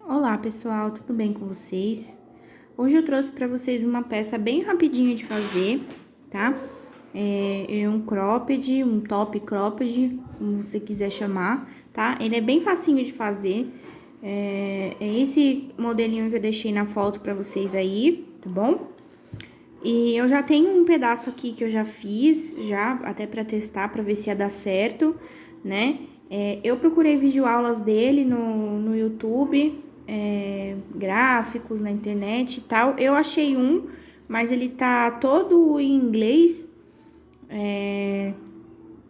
Olá pessoal, tudo bem com vocês? Hoje eu trouxe para vocês uma peça bem rapidinha de fazer, tá? É um cropped, um top cropped, como você quiser chamar, tá? Ele é bem facinho de fazer, é esse modelinho que eu deixei na foto para vocês aí, tá bom? E eu já tenho um pedaço aqui que eu já fiz, já até para testar, para ver se ia dar certo, né? Eu procurei videoaulas dele no YouTube, gráficos na internet e tal. Eu achei um, mas ele tá todo em inglês,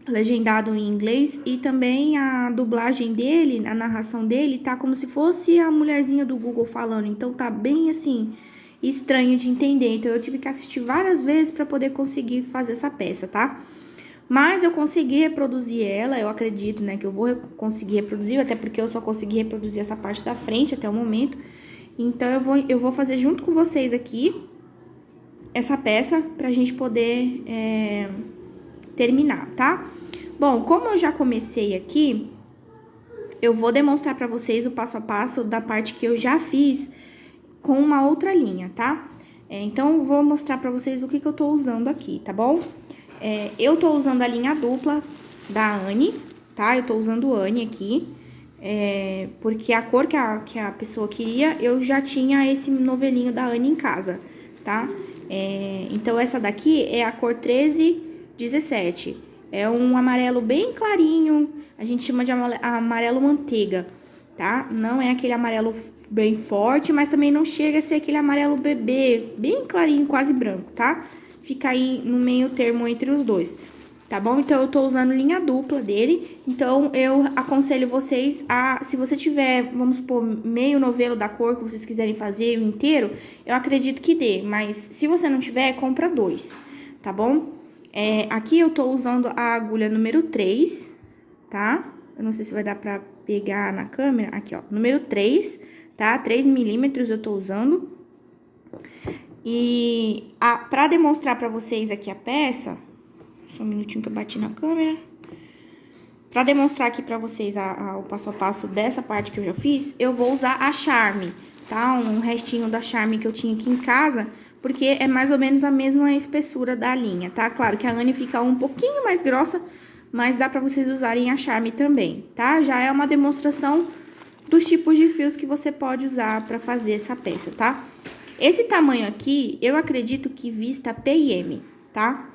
legendado em inglês, e também a dublagem dele, a narração dele, tá como se fosse a mulherzinha do Google falando. Então tá bem assim, estranho de entender. Então eu tive que assistir várias vezes para poder conseguir fazer essa peça, tá? Mas eu consegui reproduzir ela, eu acredito, né, que eu vou conseguir reproduzir, até porque eu só consegui reproduzir essa parte da frente até o momento. Então, eu vou fazer junto com vocês aqui essa peça pra gente poder terminar, tá? Bom, como eu já comecei aqui, eu vou demonstrar pra vocês o passo a passo da parte que eu já fiz com uma outra linha, tá? Então, eu vou mostrar pra vocês o que eu tô usando aqui, tá bom? Eu tô usando a linha dupla da Anne, tá? Eu tô usando Anne aqui, porque a cor que a pessoa queria, eu já tinha esse novelinho da Anne em casa, tá? Então, essa daqui é a cor 1317. É um amarelo bem clarinho, a gente chama de amarelo manteiga, tá? Não é aquele amarelo bem forte, mas também não chega a ser aquele amarelo bebê, bem clarinho, quase branco, tá? Fica aí no meio termo entre os dois, tá bom? Então, eu tô usando linha dupla dele, então eu aconselho vocês a, se você tiver, vamos supor, meio novelo da cor que vocês quiserem fazer, o inteiro, eu acredito que dê, mas se você não tiver, compra dois, tá bom? Aqui eu tô usando a agulha número 3, tá? Eu não sei se vai dar pra pegar na câmera, aqui ó, número 3, tá? 3 milímetros eu tô usando. E pra demonstrar pra vocês aqui a peça, só um minutinho que eu bati na câmera. Pra demonstrar aqui pra vocês o passo a passo dessa parte que eu já fiz, eu vou usar a Charme, tá? Um restinho da Charme que eu tinha aqui em casa, porque é mais ou menos a mesma espessura da linha, tá? Claro que a Anne fica um pouquinho mais grossa, mas dá pra vocês usarem a Charme também, tá? Já é uma demonstração dos tipos de fios que você pode usar pra fazer essa peça, tá? Esse tamanho aqui, eu acredito que vista P e M, tá?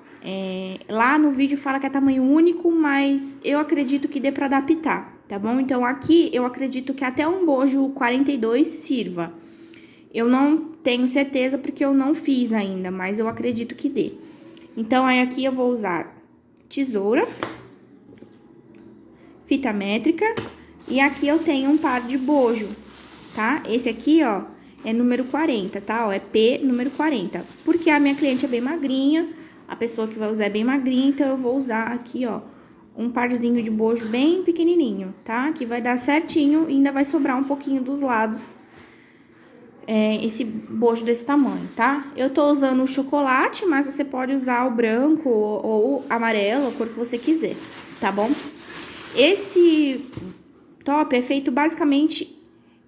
Lá no vídeo fala que é tamanho único, mas eu acredito que dê pra adaptar, tá bom? Então, aqui eu acredito que até um bojo 42 sirva. Eu não tenho certeza porque eu não fiz ainda, mas eu acredito que dê. Então, aí aqui eu vou usar tesoura, fita métrica, e aqui eu tenho um par de bojo, tá? Esse aqui, ó, é número 40, tá? Ó, é P número 40. Porque a minha cliente é bem magrinha, a pessoa que vai usar é bem magrinha, então eu vou usar aqui, ó, um parzinho de bojo bem pequenininho, tá? Que vai dar certinho e ainda vai sobrar um pouquinho dos lados, esse bojo desse tamanho, tá? Eu tô usando o chocolate, mas você pode usar o branco ou amarelo, a cor que você quiser, tá bom? Esse top é feito basicamente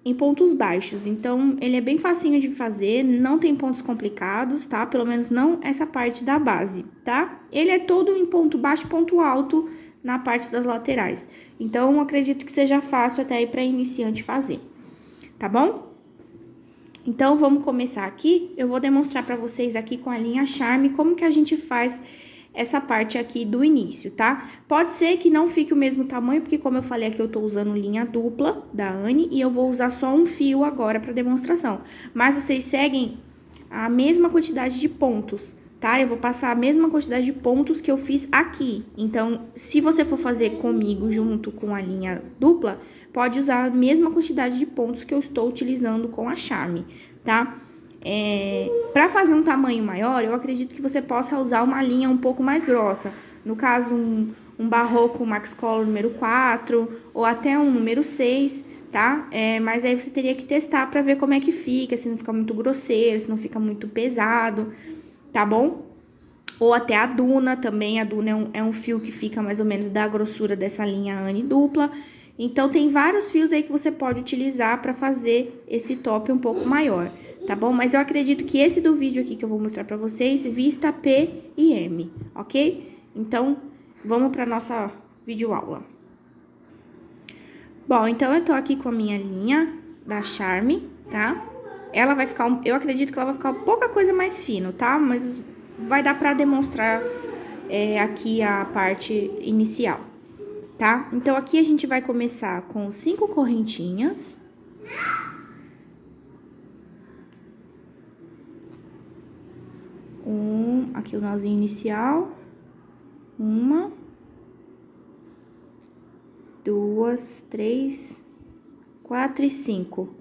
em pontos baixos, então ele é bem facinho de fazer, não tem pontos complicados, tá? Pelo menos não essa parte da base, tá? Ele é todo em ponto baixo, ponto alto na parte das laterais. Então, eu acredito que seja fácil até aí para iniciante fazer, tá bom? Então, vamos começar aqui. Eu vou demonstrar para vocês aqui com a linha Charme como que a gente faz essa parte aqui do início, tá? Pode ser que não fique o mesmo tamanho, porque como eu falei aqui, eu tô usando linha dupla da Anne e eu vou usar só um fio agora pra demonstração. Mas vocês seguem a mesma quantidade de pontos, tá? Eu vou passar a mesma quantidade de pontos que eu fiz aqui. Então, se você for fazer comigo junto com a linha dupla, pode usar a mesma quantidade de pontos que eu estou utilizando com a Charme, tá? Para fazer um tamanho maior, eu acredito que você possa usar uma linha um pouco mais grossa. No caso, um barroco Max Color número 4 ou até um número 6, tá? Mas aí você teria que testar para ver como é que fica, se não fica muito grosseiro, se não fica muito pesado, tá bom? Ou até a Duna também, a Duna é um fio que fica mais ou menos da grossura dessa linha Anne dupla. Então, tem vários fios aí que você pode utilizar pra fazer esse top um pouco maior, tá bom? Mas eu acredito que esse do vídeo aqui que eu vou mostrar pra vocês, vista P e M, ok? Então, vamos pra nossa videoaula. Bom, então eu tô aqui com a minha linha da Charme, tá? Ela vai ficar, eu acredito que ela vai ficar pouca coisa mais fino, tá? Mas vai dar pra demonstrar aqui a parte inicial, tá? Então, aqui a gente vai começar com 5 correntinhas. Aqui o nozinho inicial. 1, 2, 3, 4 e 5,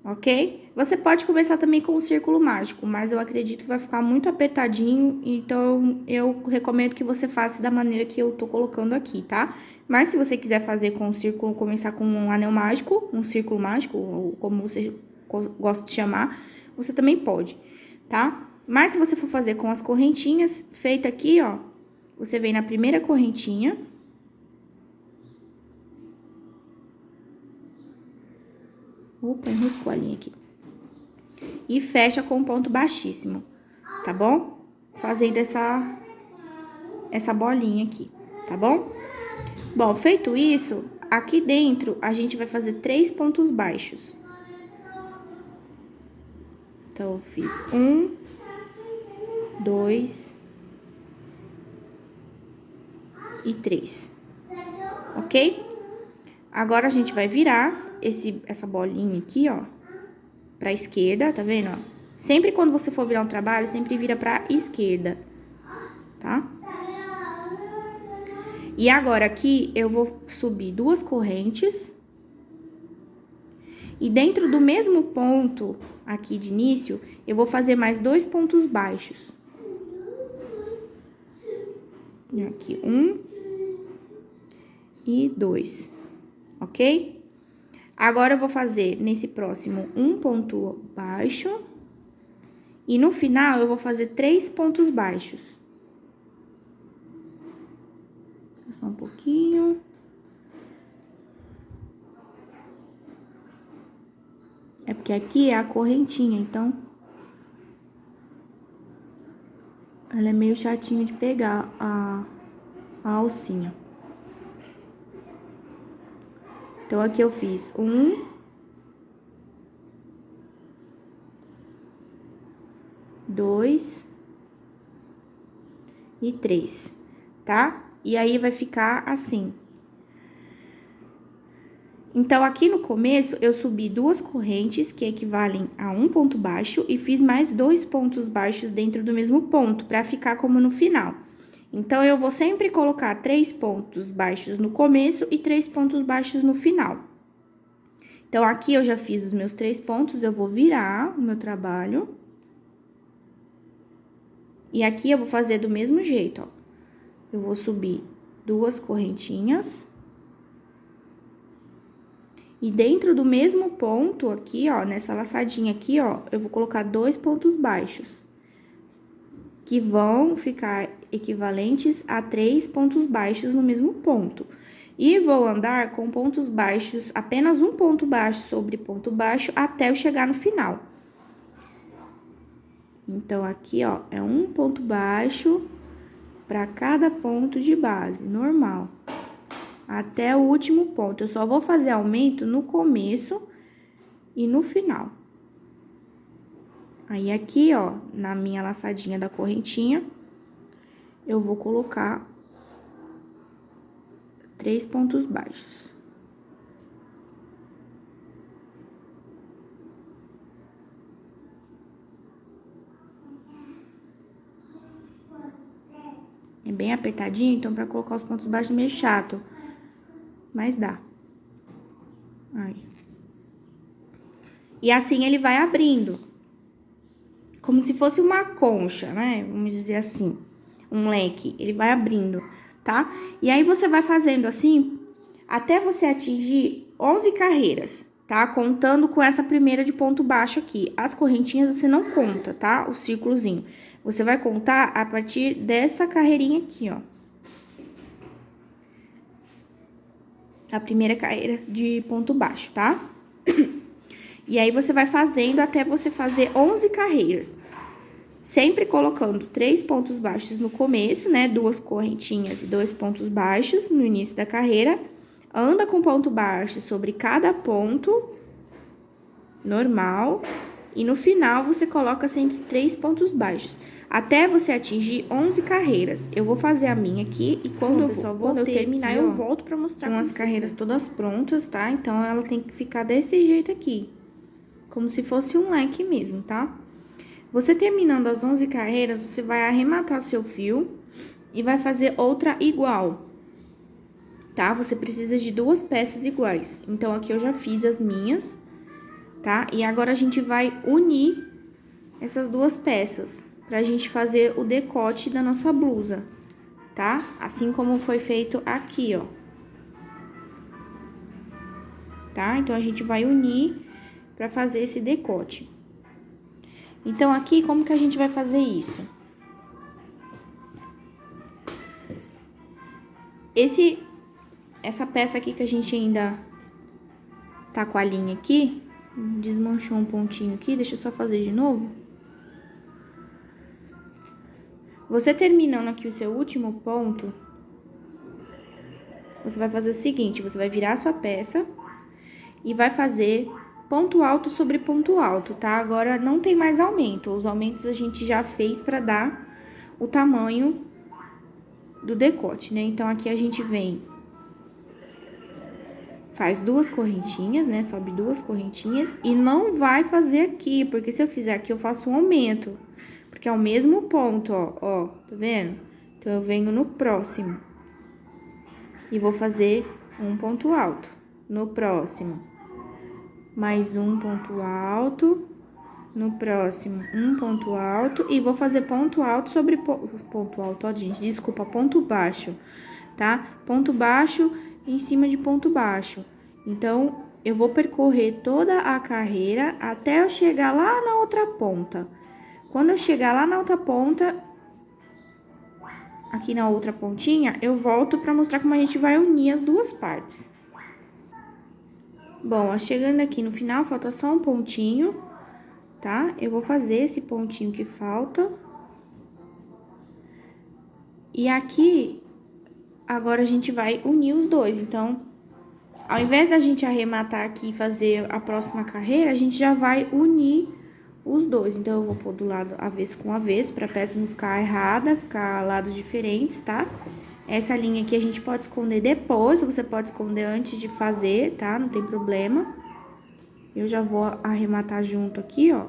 ok? Você pode começar também com o círculo mágico, mas eu acredito que vai ficar muito apertadinho, então eu recomendo que você faça da maneira que eu tô colocando aqui, tá? Mas se você quiser fazer com o círculo, começar com um anel mágico, um círculo mágico, ou como você gosta de chamar, você também pode, tá? Mas se você for fazer com as correntinhas, feita aqui, ó, você vem na primeira correntinha. Opa, enroscou a linha aqui. E fecha com um ponto baixíssimo, tá bom? Fazendo essa bolinha aqui, tá bom? Bom, feito isso, aqui dentro a gente vai fazer 3 pontos baixos. Então, eu fiz 1, 2 e 3, ok? Agora, a gente vai virar essa bolinha aqui, ó, pra esquerda, tá vendo, ó? Sempre quando você for virar um trabalho, sempre vira pra esquerda, tá? E agora, aqui, eu vou subir 2 correntes. E dentro do mesmo ponto aqui de início, eu vou fazer mais 2 pontos baixos. E aqui, 1 e 2, ok? Agora, eu vou fazer nesse próximo um ponto baixo. E no final, eu vou fazer 3 pontos baixos. Só um pouquinho. É porque aqui é a correntinha, então... ela é meio chatinha de pegar a alcinha. Então, aqui eu fiz 1, 2 e 3, tá? E aí, vai ficar assim. Então, aqui no começo, eu subi 2 correntes, que equivalem a um ponto baixo, e fiz mais 2 pontos baixos dentro do mesmo ponto, pra ficar como no final. Então, eu vou sempre colocar 3 pontos baixos no começo e 3 pontos baixos no final. Então, aqui eu já fiz os meus 3 pontos, eu vou virar o meu trabalho. E aqui eu vou fazer do mesmo jeito, ó. Eu vou subir 2 correntinhas. E dentro do mesmo ponto aqui, ó, nessa laçadinha aqui, ó, eu vou colocar 2 pontos baixos. Que vão ficar equivalentes a 3 pontos baixos no mesmo ponto. E vou andar com pontos baixos, apenas um ponto baixo sobre ponto baixo, até eu chegar no final. Então, aqui, ó, é um ponto baixo para cada ponto de base, normal. Até o último ponto. Eu só vou fazer aumento no começo e no final. Aí, aqui, ó, na minha laçadinha da correntinha, eu vou colocar 3 pontos baixos. É bem apertadinho, então, pra colocar os pontos baixos é meio chato. Mas dá. Aí. E assim ele vai abrindo. Como se fosse uma concha, né? Vamos dizer assim. Um leque. Ele vai abrindo, tá? E aí, você vai fazendo assim, até você atingir 11 carreiras, tá? Contando com essa primeira de ponto baixo aqui. As correntinhas você não conta, tá? O círculozinho. Você vai contar a partir dessa carreirinha aqui, ó. a primeira carreira de ponto baixo, tá? E aí, você vai fazendo até você fazer 11 carreiras. Sempre colocando 3 pontos baixos no começo, né? 2 correntinhas e 2 pontos baixos no início da carreira. Anda com ponto baixo sobre cada ponto, normal. E no final, você coloca sempre 3 pontos baixos. Até você atingir 11 carreiras. Eu vou fazer a minha aqui e quando eu terminar, aqui, eu volto pra mostrar. Com as carreiras todas prontas, tá? Então, ela tem que ficar desse jeito aqui. Como se fosse um leque mesmo, tá? Você terminando as 11 carreiras, você vai arrematar o seu fio e vai fazer outra igual, tá? Você precisa de 2 peças iguais. Então, aqui eu já fiz as minhas, tá? E agora, a gente vai unir essas 2 peças pra gente fazer o decote da nossa blusa, tá? Assim como foi feito aqui, ó. Tá? Então, a gente vai unir pra fazer esse decote. Então, aqui, como que a gente vai fazer isso? Essa peça aqui que a gente ainda tá com a linha aqui, desmanchou um pontinho aqui, deixa eu só fazer de novo. Você terminando aqui o seu último ponto, você vai fazer o seguinte, você vai virar a sua peça e vai fazer ponto alto sobre ponto alto, tá? Agora, não tem mais aumento. Os aumentos a gente já fez pra dar o tamanho do decote, né? Então, aqui a gente vem, faz 2 correntinhas, né? Sobe 2 correntinhas e não vai fazer aqui, porque se eu fizer aqui, eu faço um aumento. Porque é o mesmo ponto, ó, tá vendo? Então, eu venho no próximo e vou fazer um ponto alto no próximo. Mais um ponto alto, no próximo um ponto alto e vou fazer ponto alto sobre ponto alto, ó, gente, desculpa, ponto baixo, tá? Ponto baixo em cima de ponto baixo. Então, eu vou percorrer toda a carreira até eu chegar lá na outra ponta. Quando eu chegar lá na outra ponta, aqui na outra pontinha, eu volto pra mostrar como a gente vai unir as 2 partes. Bom, chegando aqui no final, falta só um pontinho, tá? Eu vou fazer esse pontinho que falta. E aqui, agora a gente vai unir os dois. Então, ao invés da gente arrematar aqui e fazer a próxima carreira, a gente já vai unir os dois. Então, eu vou pôr do lado avesso com avesso, pra peça não ficar errada, ficar lados diferentes, tá? Essa linha aqui a gente pode esconder depois, ou você pode esconder antes de fazer, tá? Não tem problema. Eu já vou arrematar junto aqui, ó.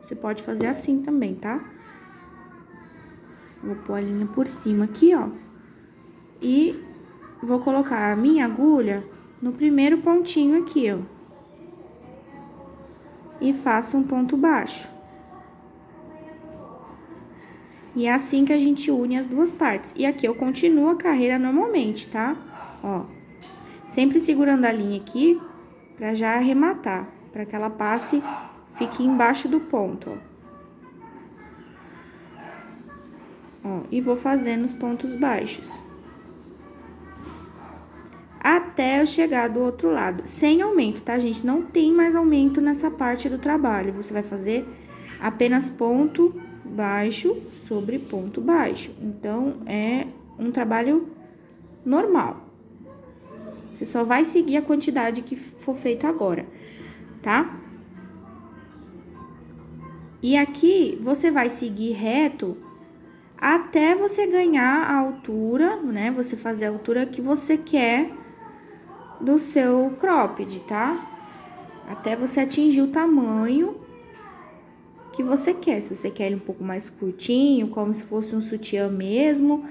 Você pode fazer assim também, tá? Vou pôr a linha por cima aqui, ó. E vou colocar a minha agulha no primeiro pontinho aqui, ó. E faço um ponto baixo. E é assim que a gente une as 2 partes. E aqui eu continuo a carreira normalmente, tá? Ó, sempre segurando a linha aqui pra já arrematar, pra que ela passe, fique embaixo do ponto, ó. E vou fazendo os pontos baixos. Até eu chegar do outro lado, sem aumento, tá, gente? Não tem mais aumento nessa parte do trabalho. Você vai fazer apenas ponto baixo sobre ponto baixo. Então, é um trabalho normal. Você só vai seguir a quantidade que for feito agora, tá? E aqui, você vai seguir reto até você ganhar a altura, né? Você fazer a altura que você quer do seu cropped, tá? Até você atingir o tamanho que você quer. Se você quer ele um pouco mais curtinho, como se fosse um sutiã mesmo,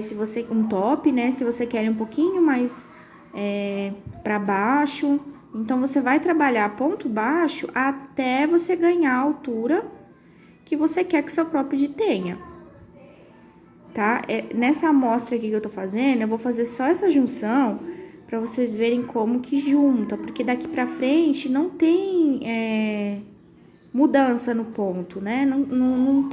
se você um top, né? Se você quer ele um pouquinho mais para baixo, então você vai trabalhar ponto baixo até você ganhar a altura que você quer que o seu cropped tenha, tá? Nessa amostra aqui que eu tô fazendo, eu vou fazer só essa junção pra vocês verem como que junta, porque daqui pra frente não tem mudança no ponto, né? Não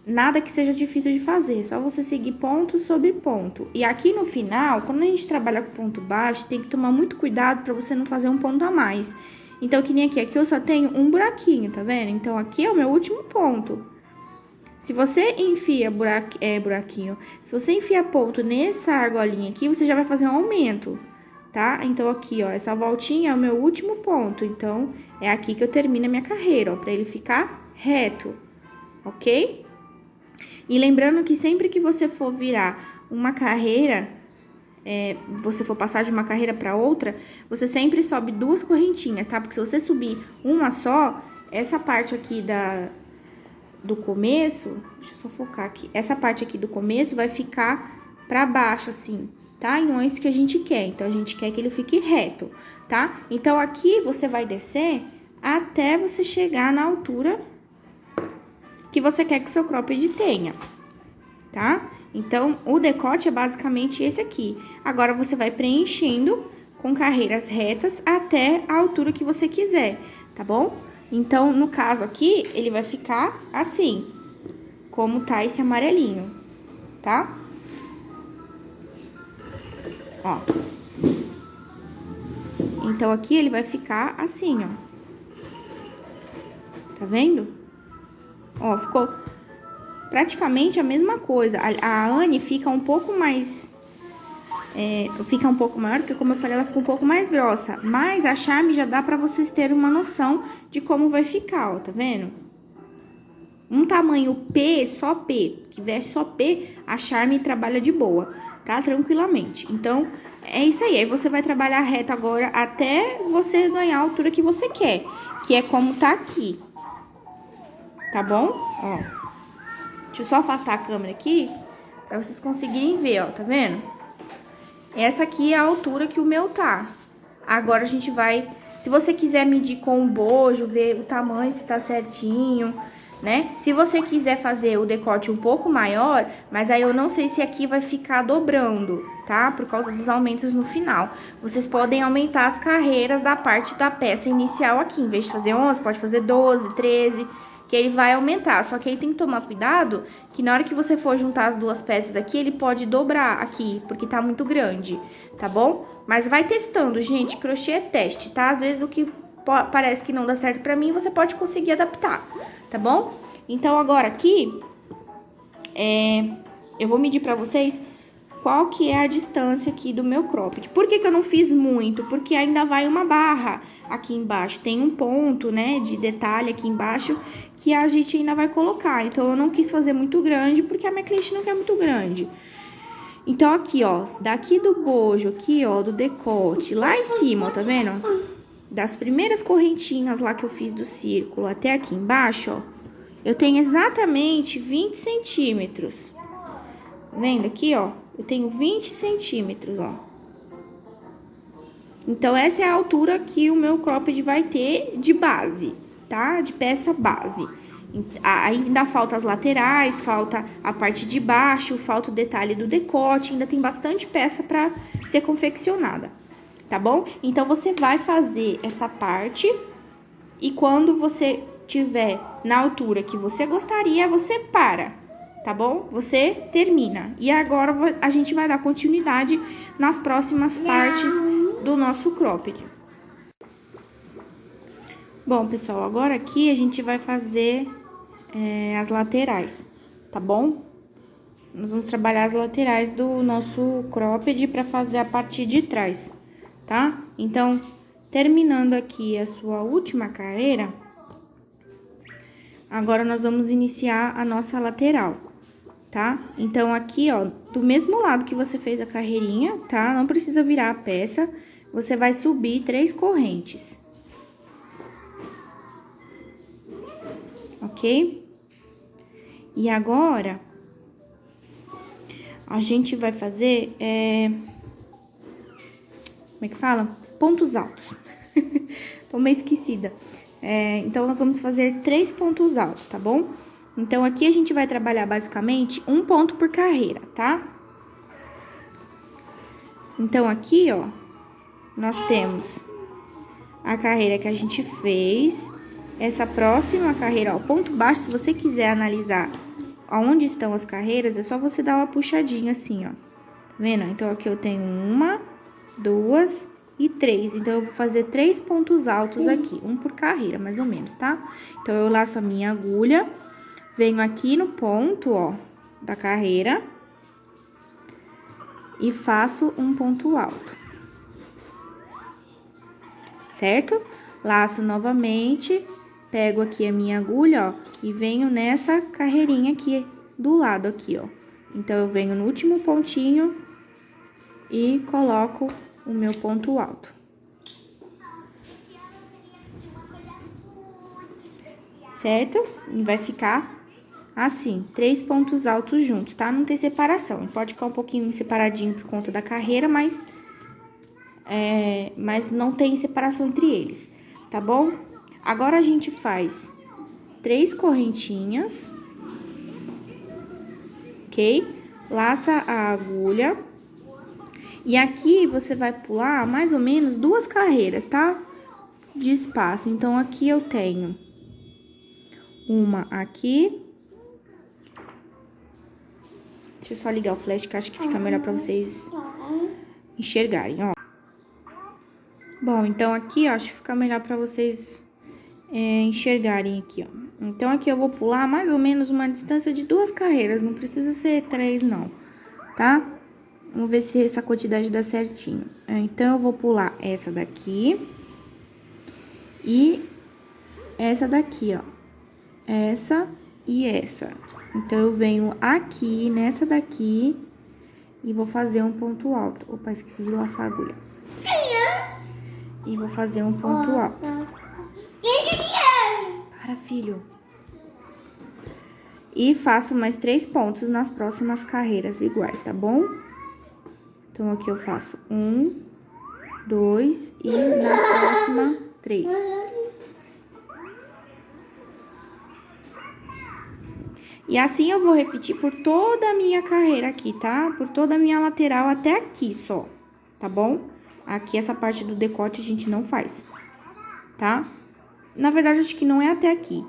nada que seja difícil de fazer, só você seguir ponto sobre ponto. E aqui no final, quando a gente trabalha com ponto baixo, tem que tomar muito cuidado para você não fazer um ponto a mais. Então, que nem aqui eu só tenho um buraquinho, tá vendo? Então, aqui é o meu último ponto. Se você enfia buraquinho, se você enfia ponto nessa argolinha aqui, você já vai fazer um aumento, tá? Então, aqui, ó, essa voltinha é o meu último ponto. Então, é aqui que eu termino a minha carreira, ó, pra ele ficar reto, ok? E lembrando que sempre que você for virar uma carreira, você for passar de uma carreira para outra, você sempre sobe 2 correntinhas, tá? Porque se você subir uma só, essa parte aqui do começo, deixa eu só focar aqui, essa parte aqui do começo vai ficar para baixo, assim, tá? E não é isso que a gente quer, então a gente quer que ele fique reto, tá? Então aqui você vai descer até você chegar na altura que você quer que o seu cropped tenha, tá? Então, o decote é basicamente esse aqui. Agora, você vai preenchendo com carreiras retas até a altura que você quiser, tá bom? Então, no caso aqui, ele vai ficar assim, como tá esse amarelinho, tá? Ó. Então, aqui ele vai ficar assim, ó. Tá vendo? Ó, ficou praticamente a mesma coisa. A Anne fica um pouco mais... fica um pouco maior, porque como eu falei, ela fica um pouco mais grossa. Mas a Charme já dá pra vocês terem uma noção de como vai ficar, ó, tá vendo? Um tamanho P, só P, que veste só P, a Charme trabalha de boa, tá? Tranquilamente. Então, é isso aí. Aí você vai trabalhar reto agora até você ganhar a altura que você quer, que é como tá aqui. Tá bom? Ó. Deixa eu só afastar a câmera aqui, pra vocês conseguirem ver, ó, tá vendo? Essa aqui é a altura que o meu tá. Agora a gente vai... Se você quiser medir com o bojo, ver o tamanho, se tá certinho, né? Se você quiser fazer o decote um pouco maior, mas aí eu não sei se aqui vai ficar dobrando, tá? Por causa dos aumentos no final. Vocês podem aumentar as carreiras da parte da peça inicial aqui. Em vez de fazer 11, pode fazer 12, 13... que ele vai aumentar, só que aí tem que tomar cuidado, que na hora que você for juntar as duas peças aqui, ele pode dobrar aqui, porque tá muito grande, tá bom? Mas vai testando, gente, crochê é teste, tá? Às vezes o que parece que não dá certo pra mim, você pode conseguir adaptar, tá bom? Então, agora aqui, eu vou medir pra vocês qual que é a distância aqui do meu cropped. Por que que eu não fiz muito? Porque ainda vai uma barra aqui embaixo. Tem um ponto, né, de detalhe aqui embaixo que a gente ainda vai colocar. Então, eu não quis fazer muito grande, porque a minha cliente não quer muito grande. Então, aqui, ó, daqui do bojo, aqui, ó, do decote, lá em cima, ó, tá vendo? Das primeiras correntinhas lá que eu fiz do círculo até aqui embaixo, ó, eu tenho exatamente 20 centímetros. Tá vendo aqui, ó? Eu tenho 20 centímetros, ó. Então, essa é a altura que o meu cropped vai ter de base, tá? De peça base. Ainda falta as laterais, falta a parte de baixo, falta o detalhe do decote. Ainda tem bastante peça pra ser confeccionada, tá bom? Então, você vai fazer essa parte e quando você tiver na altura que você gostaria, você para. Tá bom? Você termina. E agora a gente vai dar continuidade nas próximas partes do nosso cropped. Bom, pessoal, agora aqui a gente vai fazer as laterais, tá bom? Nós vamos trabalhar as laterais do nosso cropped pra fazer a parte de trás, tá? Então, terminando aqui a sua última carreira, agora nós vamos iniciar a nossa lateral. Tá? Então, aqui, ó, do mesmo lado que você fez a carreirinha, tá? Não precisa virar a peça, você vai subir 3 correntes. Ok? E agora, a gente vai fazer, como é que fala? Pontos altos. Tô meio esquecida. Então, nós vamos fazer 3 pontos altos, tá bom? Então, aqui a gente vai trabalhar basicamente um ponto por carreira, tá? Então, aqui, ó, nós temos a carreira que a gente fez, essa próxima carreira, ó, ponto baixo, se você quiser analisar Aonde estão as carreiras, é só você dar uma puxadinha assim, ó. Tá vendo? Então, aqui eu tenho 1, 2 e 3. Então, eu vou fazer 3 pontos altos aqui, um por carreira, mais ou menos, tá? Então, eu laço a minha agulha, venho aqui no ponto, ó, da carreira e faço um ponto alto. Certo? Laço novamente, pego aqui a minha agulha, ó, e venho nessa carreirinha aqui do lado aqui, ó. Então, eu venho no último pontinho e coloco o meu ponto alto. Certo? E vai ficar assim, 3 pontos altos juntos, tá? Não tem separação. Pode ficar um pouquinho separadinho por conta da carreira, mas não tem separação entre eles, tá bom? Agora, a gente faz 3 correntinhas, ok? Laça a agulha. E aqui, você vai pular mais ou menos 2 carreiras, tá? De espaço. Então, aqui eu tenho uma aqui. Deixa eu só ligar o flash, que acho que fica melhor pra vocês enxergarem, ó. Bom, então aqui, ó, acho que fica melhor pra vocês enxergarem aqui, ó. Então, aqui eu vou pular mais ou menos uma distância de 2 carreiras, não precisa ser 3, não, tá? Vamos ver se essa quantidade dá certinho. Então, eu vou pular essa daqui e essa daqui, ó. Essa e essa. Então, eu venho aqui, nessa daqui, e vou fazer um ponto alto. Opa, esqueci de laçar a agulha. E vou fazer um ponto alto. Para, filho. E faço mais 3 pontos nas próximas carreiras iguais, tá bom? Então, aqui eu faço 1, 2 e na próxima 3. E assim eu vou repetir por toda a minha carreira aqui, tá? Por toda a minha lateral até aqui só, tá bom? Aqui essa parte do decote a gente não faz, tá? Na verdade, acho que não é até aqui.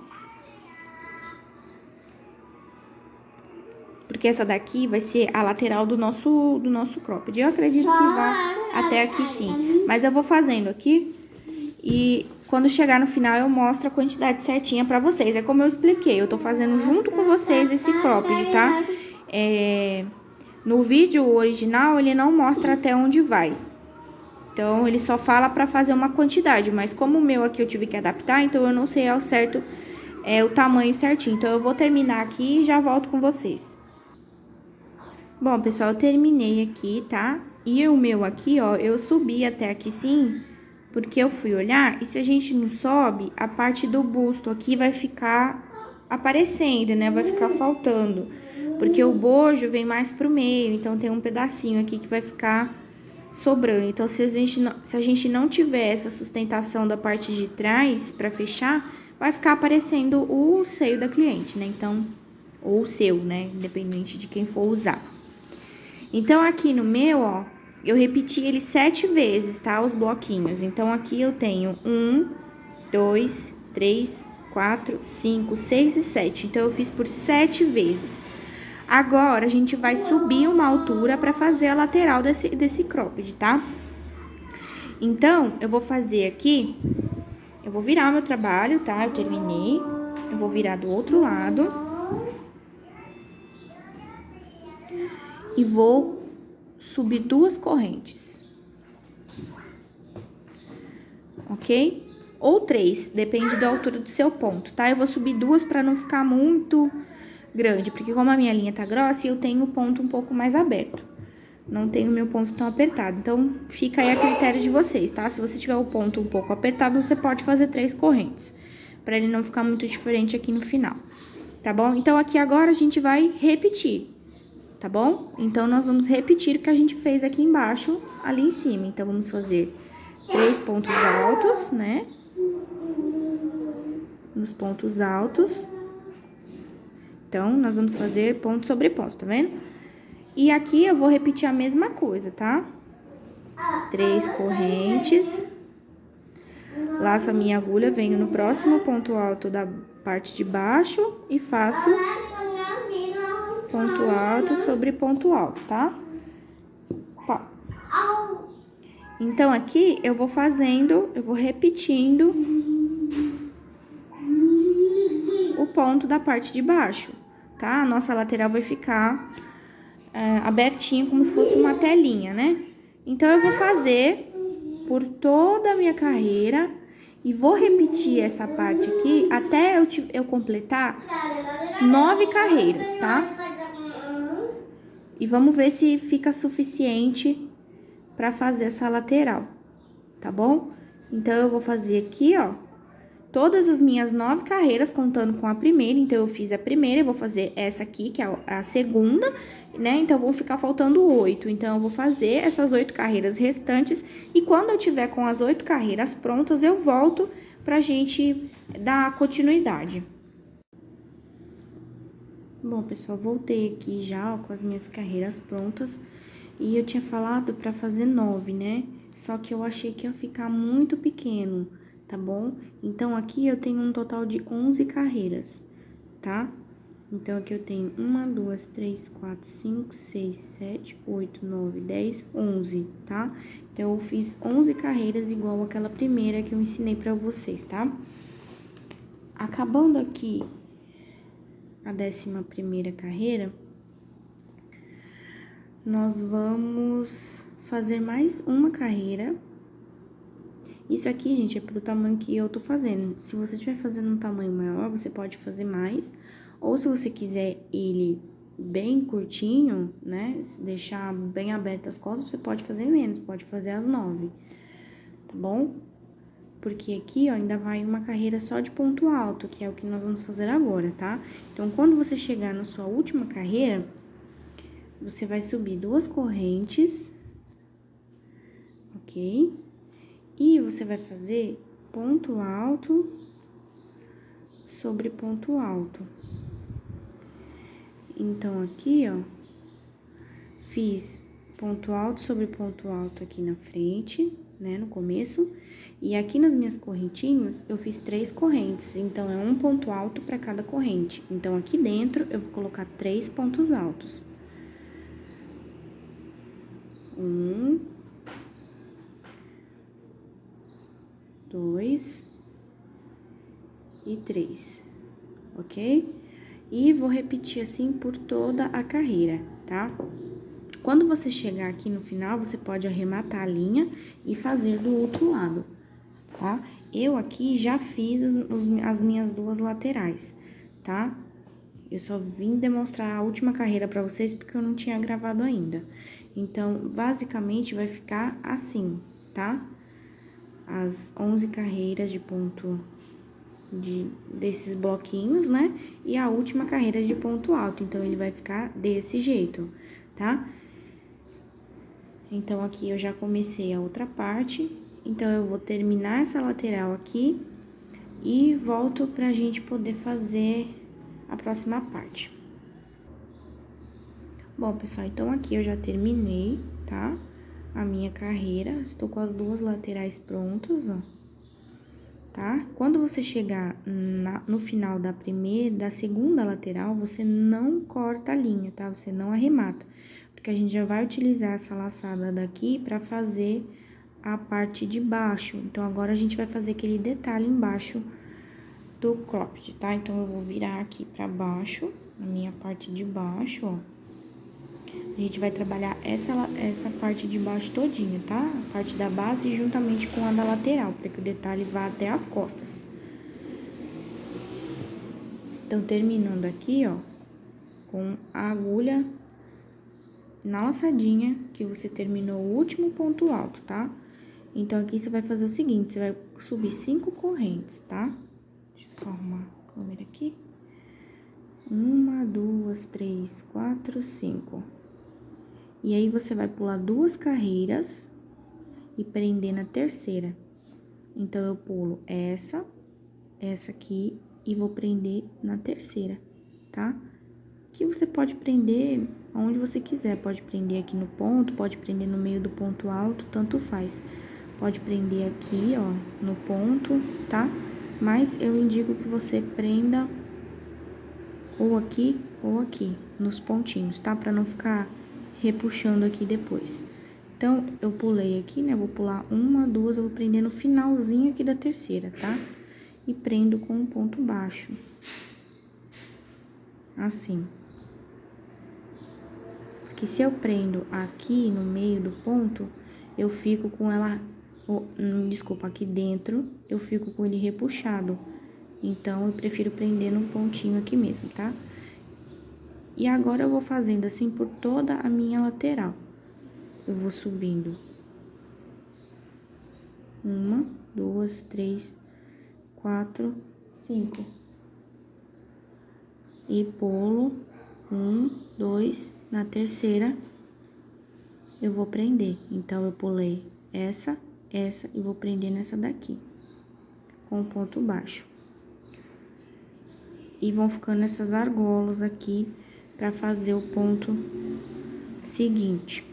Porque essa daqui vai ser a lateral do nosso cropped. Eu acredito que vá até aqui sim. Mas eu vou fazendo aqui e quando chegar no final eu mostro a quantidade certinha pra vocês. É como eu expliquei, eu tô fazendo junto com vocês esse cropped, tá? No vídeo original ele não mostra até onde vai. Então, ele só fala pra fazer uma quantidade. Mas como o meu aqui eu tive que adaptar, então eu não sei ao certo o tamanho certinho. Então, eu vou terminar aqui e já volto com vocês. Bom, pessoal, eu terminei aqui, tá? E o meu aqui, ó, eu subi até aqui sim, porque eu fui olhar, e se a gente não sobe, a parte do busto aqui vai ficar aparecendo, né? Vai ficar faltando, porque o bojo vem mais pro meio, então tem um pedacinho aqui que vai ficar sobrando. Então, se a gente não tiver essa sustentação da parte de trás pra fechar, vai ficar aparecendo o seio da cliente, né? Então, ou o seu, né? Independente de quem for usar. Então, aqui no meu, ó, eu repeti ele 7 vezes, tá? Os bloquinhos. Então, aqui eu tenho 1, 2, 3, 4, 5, 6 e 7. Então, eu fiz por 7 vezes. Agora, a gente vai subir uma altura pra fazer a lateral desse cropped, tá? Então, eu vou fazer aqui, eu vou virar o meu trabalho, tá? Eu terminei, eu vou virar do outro lado. E vou subir 2 correntes. Ok? Ou 3, depende da altura do seu ponto, tá? Eu vou subir 2 pra não ficar muito grande, porque como a minha linha tá grossa, eu tenho o ponto um pouco mais aberto. Não tenho o meu ponto tão apertado. Então, fica aí a critério de vocês, tá? Se você tiver o ponto um pouco apertado, você pode fazer 3 correntes, pra ele não ficar muito diferente aqui no final, tá bom? Então, aqui agora a gente vai repetir, tá bom? Então, nós vamos repetir o que a gente fez aqui embaixo, ali em cima. Então, vamos fazer 3 pontos altos, né? Nos pontos altos. Então, nós vamos fazer ponto sobre ponto, tá vendo? E aqui eu vou repetir a mesma coisa, tá? 3 correntes. Laço a minha agulha, venho no próximo ponto alto da parte de baixo e faço ponto alto sobre ponto alto, tá? Ó. Então, aqui, eu vou repetindo o ponto da parte de baixo, tá? A nossa lateral vai ficar abertinha, como se fosse uma telinha, né? Então, eu vou fazer por toda a minha carreira e vou repetir essa parte aqui até eu completar 9 carreiras, tá? E vamos ver se fica suficiente pra fazer essa lateral, tá bom? Então, eu vou fazer aqui, ó, todas as minhas 9 carreiras, contando com a primeira. Então, eu fiz a primeira, eu vou fazer essa aqui, que é a segunda, né? Então, vão ficar faltando 8. Então, eu vou fazer essas 8 carreiras restantes. E quando eu tiver com as 8 carreiras prontas, eu volto pra gente dar continuidade. Bom, pessoal, voltei aqui já, ó, com as minhas carreiras prontas. E eu tinha falado pra fazer 9, né? Só que eu achei que ia ficar muito pequeno, tá bom? Então, aqui eu tenho um total de 11 carreiras, tá? Então, aqui eu tenho 1, 2, 3, 4, 5, 6, 7, 8, 9, 10, 11, tá? Então, eu fiz 11 carreiras igual aquela primeira que eu ensinei pra vocês, tá? Acabando aqui a 11ª carreira, nós vamos fazer mais uma carreira. Isso aqui, gente, é pro tamanho que eu tô fazendo. Se você estiver fazendo um tamanho maior, você pode fazer mais. Ou se você quiser ele bem curtinho, né, deixar bem aberto as costas, você pode fazer menos, pode fazer as 9, tá bom? Porque aqui, ó, ainda vai uma carreira só de ponto alto, que é o que nós vamos fazer agora, tá? Então, quando você chegar na sua última carreira, você vai subir 2 correntes, ok? E você vai fazer ponto alto sobre ponto alto. Então, aqui, ó, fiz ponto alto sobre ponto alto aqui na frente, né, no começo. E aqui nas minhas correntinhas, eu fiz 3 correntes, então, é um ponto alto para cada corrente. Então, aqui dentro, eu vou colocar 3 pontos altos. 1, 2 e 3, ok? E vou repetir assim por toda a carreira, tá? Quando você chegar aqui no final, você pode arrematar a linha e fazer do outro lado, tá? Eu aqui já fiz as minhas 2 laterais, tá? Eu só vim demonstrar a última carreira pra vocês porque eu não tinha gravado ainda. Então, basicamente, vai ficar assim, tá? As 11 carreiras de ponto desses bloquinhos, né? E a última carreira de ponto alto. Então, ele vai ficar desse jeito, tá? Então, aqui eu já comecei a outra parte. Então, eu vou terminar essa lateral aqui e volto pra gente poder fazer a próxima parte. Bom, pessoal, então aqui eu já terminei, tá? A minha carreira, estou com as 2 laterais prontas, ó. Tá? Quando você chegar no final da segunda lateral, você não corta a linha, tá? Você não arremata, porque a gente já vai utilizar essa laçada daqui pra fazer a parte de baixo. Então, agora a gente vai fazer aquele detalhe embaixo do cropped, tá? Então, eu vou virar aqui pra baixo, a minha parte de baixo, ó. A gente vai trabalhar essa parte de baixo todinha, tá? A parte da base juntamente com a da lateral, para que o detalhe vá até as costas. Então, terminando aqui, ó, com a agulha na laçadinha, que você terminou o último ponto alto, tá? Então, aqui você vai fazer o seguinte, você vai subir 5 correntes, tá? Deixa eu só arrumar a câmera aqui. 1, 2, 3, 4, 5. E aí, você vai pular 2 carreiras e prender na terceira. Então, eu pulo essa aqui e vou prender na terceira, tá? Que você pode prender onde você quiser. Pode prender aqui no ponto, pode prender no meio do ponto alto, tanto faz. Pode prender aqui, ó, no ponto, tá? Mas eu indico que você prenda ou aqui ou aqui, nos pontinhos, tá? Pra não ficar repuxando aqui depois. Então, eu pulei aqui, né? Vou pular uma, duas, eu vou prender no finalzinho aqui da terceira, tá? E prendo com um ponto baixo. Assim. Porque se eu prendo aqui no meio do ponto, eu fico com ela... desculpa, aqui dentro, eu fico com ele repuxado. Então, eu prefiro prender num pontinho aqui mesmo, tá? E agora, eu vou fazendo assim por toda a minha lateral. Eu vou subindo. 1, 2, 3, 4, 5. E pulo. 1, 2, na terceira, eu vou prender. Então, eu pulei essa e vou prender nessa daqui. Com ponto baixo. E vão ficando essas argolas aqui pra fazer o ponto seguinte.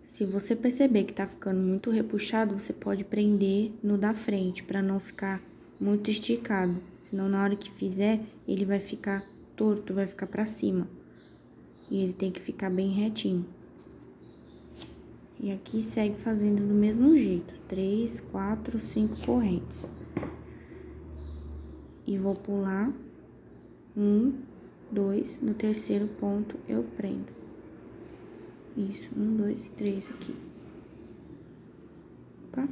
Se você perceber que tá ficando muito repuxado, você pode prender no da frente, pra não ficar muito esticado. Senão, na hora que fizer, ele vai ficar torto, vai ficar pra cima. E ele tem que ficar bem retinho. E aqui segue fazendo do mesmo jeito. 3, 4, 5 correntes. E vou pular 1, 2, no terceiro ponto eu prendo. Isso, 1, 2 e 3 aqui. Opa.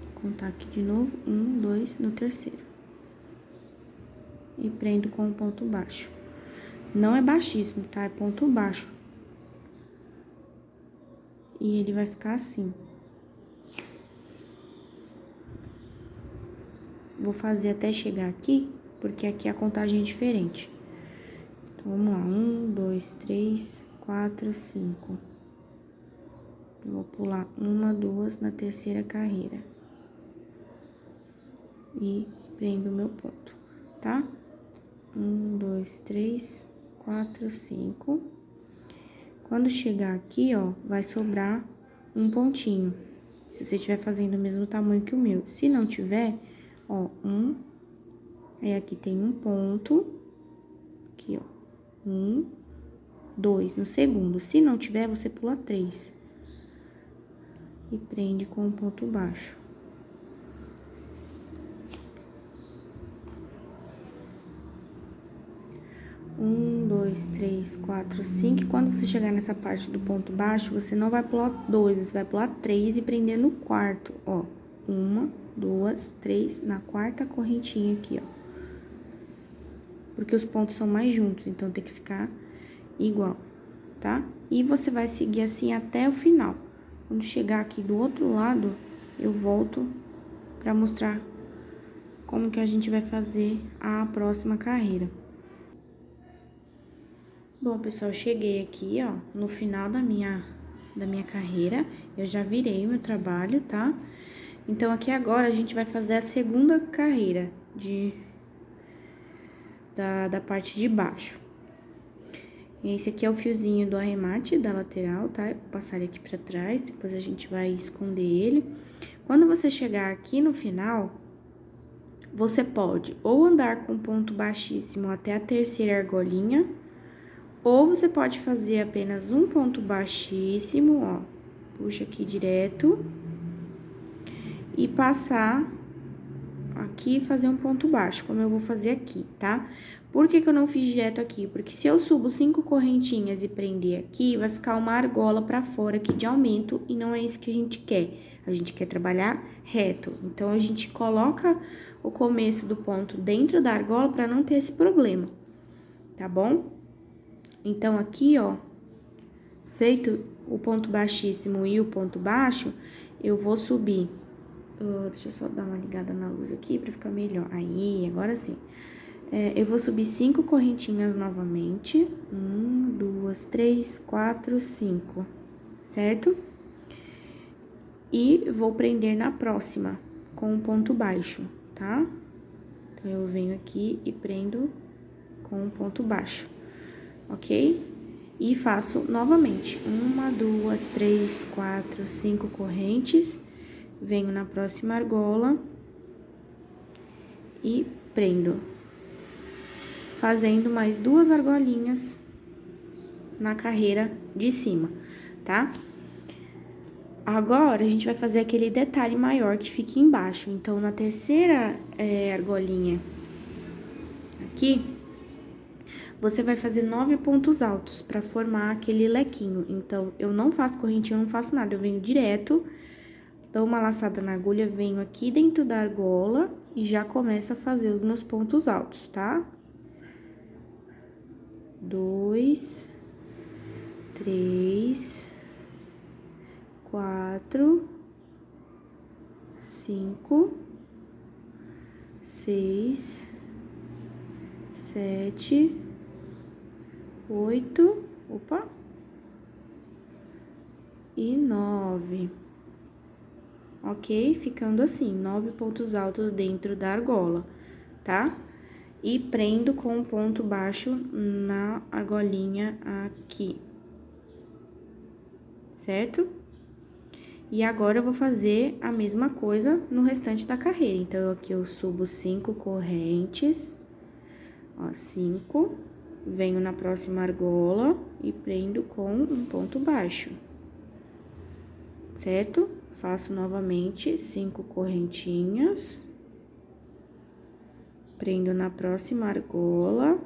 Vou contar aqui de novo, 1, 2, no terceiro. E prendo com um ponto baixo. Não é baixíssimo, tá? É ponto baixo. E ele vai ficar assim. Vou fazer até chegar aqui, porque aqui a contagem é diferente. Então, vamos lá. 1, 2, 3, 4, 5. Eu vou pular 1, 2 na terceira carreira. E prendo o meu ponto, tá? 1, 2, 3, 4, 5. Quando chegar aqui, ó, vai sobrar um pontinho. Se você estiver fazendo o mesmo tamanho que o meu. Se não tiver, ó, aí aqui tem um ponto. Aqui, ó. 1, 2 no segundo. Se não tiver, você pula 3. E prende com um ponto baixo. 1, 2, 3, 4, 5. E quando você chegar nessa parte do ponto baixo, você não vai pular 2, você vai pular 3 e prender no quarto, ó. 1, 2, 3, na quarta correntinha aqui, ó. Porque os pontos são mais juntos, então tem que ficar igual, tá? E você vai seguir assim até o final. Quando chegar aqui do outro lado, eu volto pra mostrar como que a gente vai fazer a próxima carreira. Bom, pessoal, eu cheguei aqui, ó, no final da minha carreira. Eu já virei o meu trabalho, tá? Então, aqui agora, a gente vai fazer a segunda carreira da parte de baixo. Esse aqui é o fiozinho do arremate da lateral, tá? Eu vou passar ele aqui pra trás, depois a gente vai esconder ele. Quando você chegar aqui no final, você pode ou andar com ponto baixíssimo até a terceira argolinha, ou você pode fazer apenas um ponto baixíssimo, ó. Puxa aqui direto. E passar aqui e fazer um ponto baixo, como eu vou fazer aqui, tá? Por que que eu não fiz direto aqui? Porque se eu subo 5 correntinhas e prender aqui, vai ficar uma argola pra fora aqui de aumento, e não é isso que a gente quer. A gente quer trabalhar reto. Então, a gente coloca o começo do ponto dentro da argola pra não ter esse problema, tá bom? Então, aqui, ó, feito o ponto baixíssimo e o ponto baixo, eu vou subir. Deixa eu só dar uma ligada na luz aqui pra ficar melhor. Aí, agora sim. Eu vou subir 5 correntinhas novamente. 1, 2, 3, 4, 5. Certo? E vou prender na próxima com um ponto baixo, tá? Então, eu venho aqui e prendo com um ponto baixo, ok? E faço novamente. 1, 2, 3, 4, 5 correntes. Venho na próxima argola e prendo. Fazendo mais 2 argolinhas na carreira de cima, tá? Agora, a gente vai fazer aquele detalhe maior que fica embaixo. Então, na terceira argolinha aqui, você vai fazer 9 pontos altos pra formar aquele lequinho. Então, eu não faço correntinha, eu não faço nada, eu venho direto, dou uma laçada na agulha, venho aqui dentro da argola e já começo a fazer os meus pontos altos, tá? 2, 3, 4, 5, 6, 7, 8, opa, e 9. Ok? Ficando assim, 9 pontos altos dentro da argola, tá? E prendo com um ponto baixo na argolinha aqui, certo? E agora, eu vou fazer a mesma coisa no restante da carreira. Então, aqui eu subo 5 correntes, ó, 5, venho na próxima argola e prendo com um ponto baixo, certo? Faço novamente 5 correntinhas, prendo na próxima argola.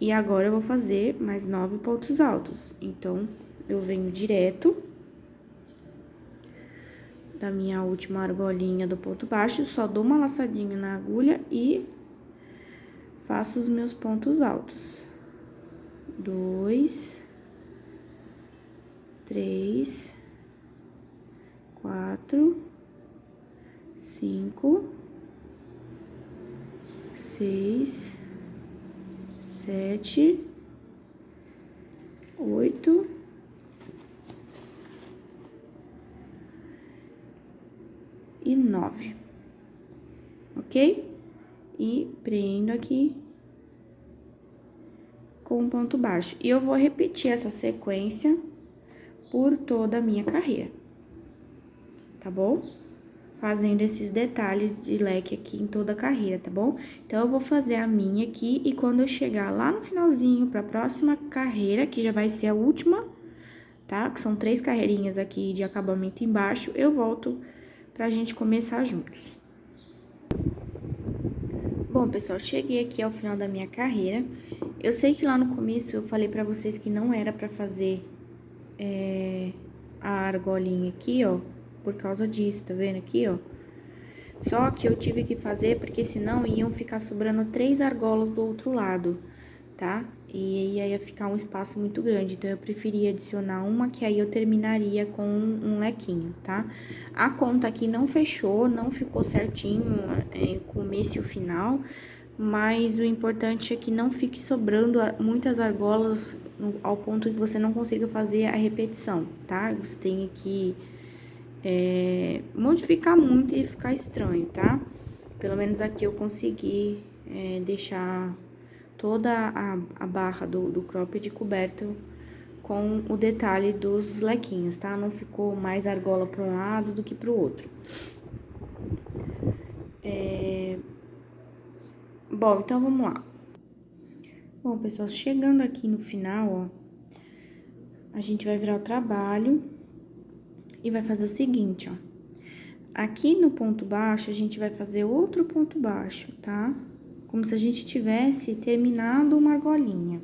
E agora, eu vou fazer mais 9 pontos altos. Então, eu venho direto da minha última argolinha do ponto baixo, só dou uma laçadinha na agulha e faço os meus pontos altos. 2, 3, 4, 5, 6, 7, 8 e 9, ok? E prendo aqui com um ponto baixo. E eu vou repetir essa sequência por toda a minha carreira, tá bom? Fazendo esses detalhes de leque aqui em toda a carreira, tá bom? Então, eu vou fazer a minha aqui e quando eu chegar lá no finalzinho, pra próxima carreira, que já vai ser a última, tá? Que são 3 carreirinhas aqui de acabamento embaixo, eu volto pra gente começar juntos. Bom, pessoal, cheguei aqui ao final da minha carreira. Eu sei que lá no começo eu falei pra vocês que não era pra fazer a argolinha aqui, ó, por causa disso, tá vendo aqui, ó? Só que eu tive que fazer porque senão iam ficar sobrando 3 argolas do outro lado, tá? E aí ia ficar um espaço muito grande, então eu preferi adicionar uma que aí eu terminaria com um lequinho, tá? A conta aqui não fechou, não ficou certinho o começo e o final, mas o importante é que não fique sobrando muitas argolas ao ponto que você não consiga fazer a repetição, tá? Você tem que modificar muito e ficar estranho, tá? Pelo menos aqui eu consegui deixar toda a barra do cropped coberto com o detalhe dos lequinhos, tá? Não ficou mais argola para um lado do que para o outro. Bom, então vamos lá. Bom, pessoal, chegando aqui no final, ó, a gente vai virar o trabalho e vai fazer o seguinte, ó. Aqui no ponto baixo, a gente vai fazer outro ponto baixo, tá? Como se a gente tivesse terminado uma argolinha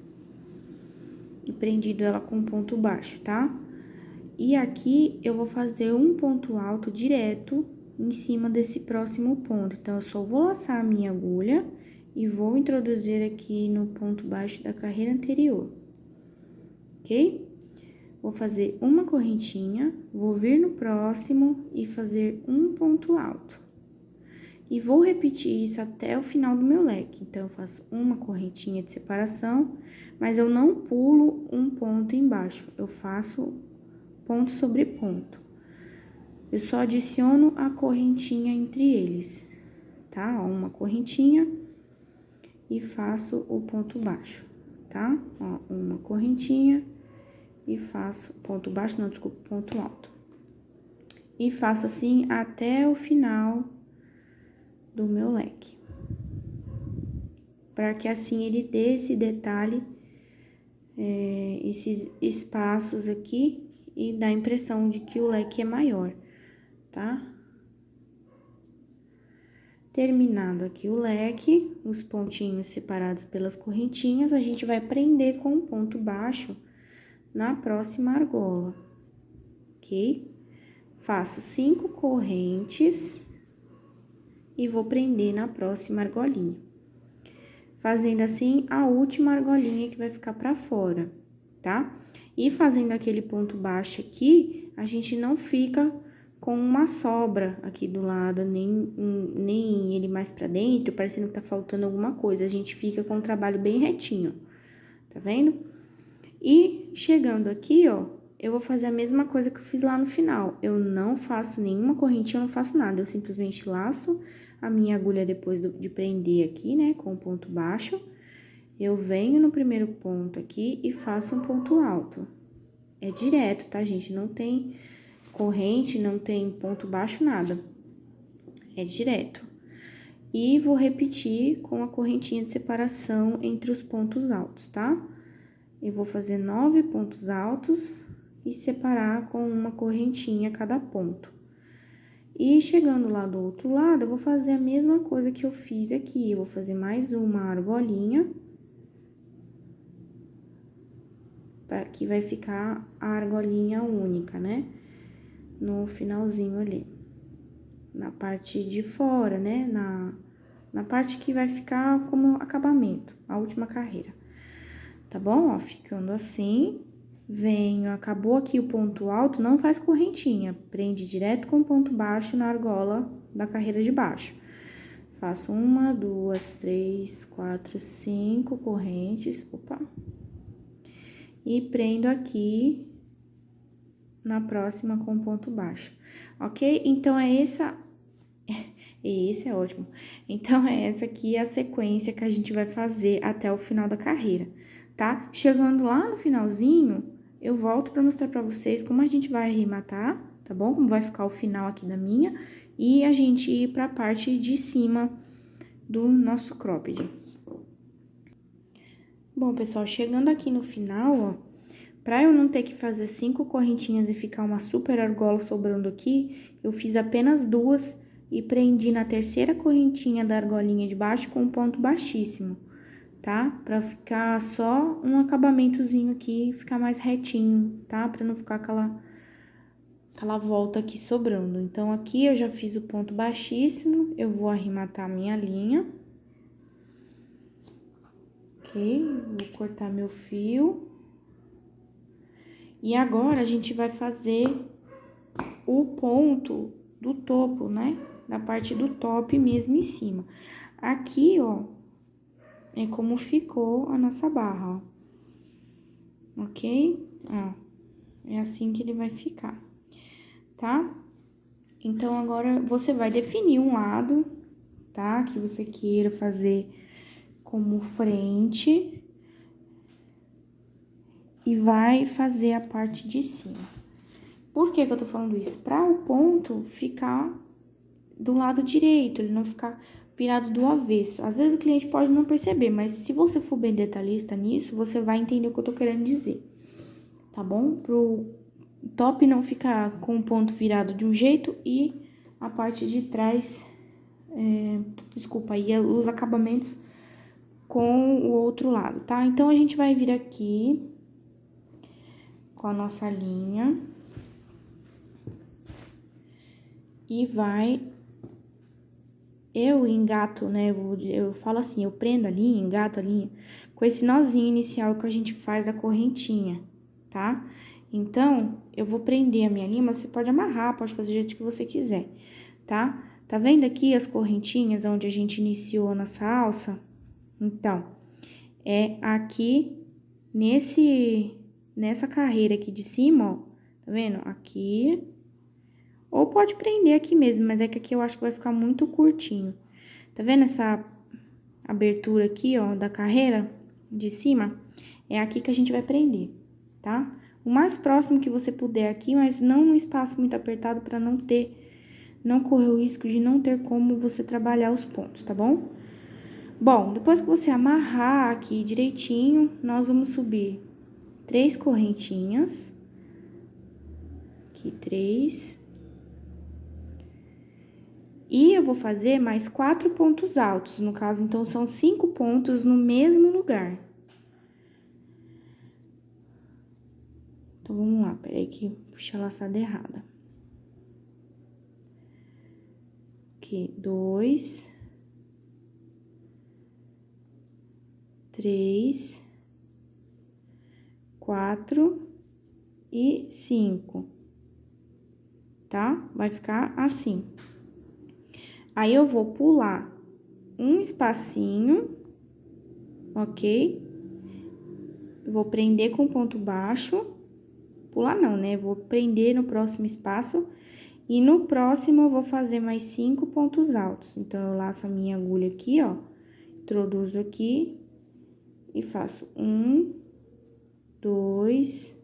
e prendido ela com um ponto baixo, tá? E aqui, eu vou fazer um ponto alto direto em cima desse próximo ponto. Então, eu só vou laçar a minha agulha e vou introduzir aqui no ponto baixo da carreira anterior, ok? Vou fazer uma correntinha, vou vir no próximo e fazer um ponto alto. E vou repetir isso até o final do meu leque. Então, eu faço uma correntinha de separação, mas eu não pulo um ponto embaixo, eu faço ponto sobre ponto. Eu só adiciono a correntinha entre eles, tá? Ó, uma correntinha e faço o ponto baixo, tá? Ó, uma correntinha e faço ponto baixo, não, desculpa, ponto alto. E faço assim até o final do meu leque. Para que assim ele dê esse detalhe, esses espaços aqui e dá a impressão de que o leque é maior, tá? Terminado aqui o leque, os pontinhos separados pelas correntinhas, a gente vai prender com um ponto baixo na próxima argola, ok? Faço 5 correntes e vou prender na próxima argolinha. Fazendo assim a última argolinha que vai ficar pra fora, tá? E fazendo aquele ponto baixo aqui, a gente não fica com uma sobra aqui do lado, nem ele mais pra dentro, parecendo que tá faltando alguma coisa. A gente fica com o trabalho bem retinho, tá vendo? E chegando aqui, ó, eu vou fazer a mesma coisa que eu fiz lá no final. Eu não faço nenhuma correntinha, eu não faço nada. Eu simplesmente laço a minha agulha depois de prender aqui, né, com o ponto baixo. Eu venho no primeiro ponto aqui e faço um ponto alto. É direto, tá, gente? Não tem corrente, não tem ponto baixo, nada. É direto. E vou repetir com a correntinha de separação entre os pontos altos, tá? Eu vou fazer 9 pontos altos e separar com uma correntinha cada ponto. E chegando lá do outro lado, eu vou fazer a mesma coisa que eu fiz aqui. Eu vou fazer mais uma argolinha. Que vai ficar a argolinha única, né? No finalzinho ali. Na parte de fora, né? Na parte que vai ficar como acabamento, a última carreira. Tá bom? Ó, ficando assim, venho, acabou aqui o ponto alto, não faz correntinha, prende direto com o ponto baixo na argola da carreira de baixo. Faço 1, 2, 3, 4, 5 correntes, opa. E prendo aqui na próxima com ponto baixo, ok? Então, esse é ótimo. Então, é essa aqui a sequência que a gente vai fazer até o final da carreira, tá? Chegando lá no finalzinho, eu volto pra mostrar pra vocês como a gente vai arrematar, tá bom? Como vai ficar o final aqui da minha, e a gente ir pra parte de cima do nosso cropped. Bom, pessoal, chegando aqui no final, ó, pra eu não ter que fazer 5 correntinhas e ficar uma super argola sobrando aqui, eu fiz apenas 2 e prendi na terceira correntinha da argolinha de baixo com um ponto baixíssimo, tá? Pra ficar só um acabamentozinho aqui, ficar mais retinho, tá? Pra não ficar aquela volta aqui sobrando. Então, aqui eu já fiz o ponto baixíssimo, eu vou arrematar a minha linha. Ok, vou cortar meu fio. E agora, a gente vai fazer o ponto do topo, né? Da parte do top mesmo em cima. Aqui, ó, é como ficou a nossa barra, ó. Ok? Ó, é assim que ele vai ficar, tá? Então, agora, você vai definir um lado, tá? Que você queira fazer como frente e vai fazer a parte de cima. Por que que eu tô falando isso? Pra o ponto ficar do lado direito, ele não ficar virado do avesso. Às vezes o cliente pode não perceber, mas se você for bem detalhista nisso, você vai entender o que eu tô querendo dizer, tá bom? Pro top não ficar com o ponto virado de um jeito e a parte de trás, desculpa, aí os acabamentos com o outro lado, tá? Então, a gente vai vir aqui com a nossa linha e vai... Eu engato, né? Eu falo assim, eu prendo a linha, engato a linha com esse nozinho inicial que a gente faz da correntinha, tá? Então, eu vou prender a minha linha, mas você pode amarrar, pode fazer do jeito que você quiser, tá? Tá vendo aqui as correntinhas onde a gente iniciou a nossa alça? Então, é aqui nessa carreira aqui de cima, ó, tá vendo? Aqui, ou pode prender aqui mesmo, mas é que aqui eu acho que vai ficar muito curtinho. Tá vendo essa abertura aqui, ó, da carreira de cima? É aqui que a gente vai prender, tá? O mais próximo que você puder aqui, mas não num espaço muito apertado pra não ter não correr o risco de não ter como você trabalhar os pontos, tá bom? Bom, depois que você amarrar aqui direitinho, nós vamos subir 3 correntinhas. Aqui, 3. E eu vou fazer mais 4 pontos altos, no caso, então, são 5 pontos no mesmo lugar. Então, vamos lá, peraí que puxei a laçada errada. Aqui, 2, 3, 4 e 5, tá? Vai ficar assim. Aí, eu vou pular um espacinho, ok? Vou prender com ponto baixo. Pular não, né? Vou prender no próximo espaço. E no próximo, eu vou fazer mais 5 pontos altos. Então, eu laço a minha agulha aqui, ó. Introduzo aqui. E faço 1, 2,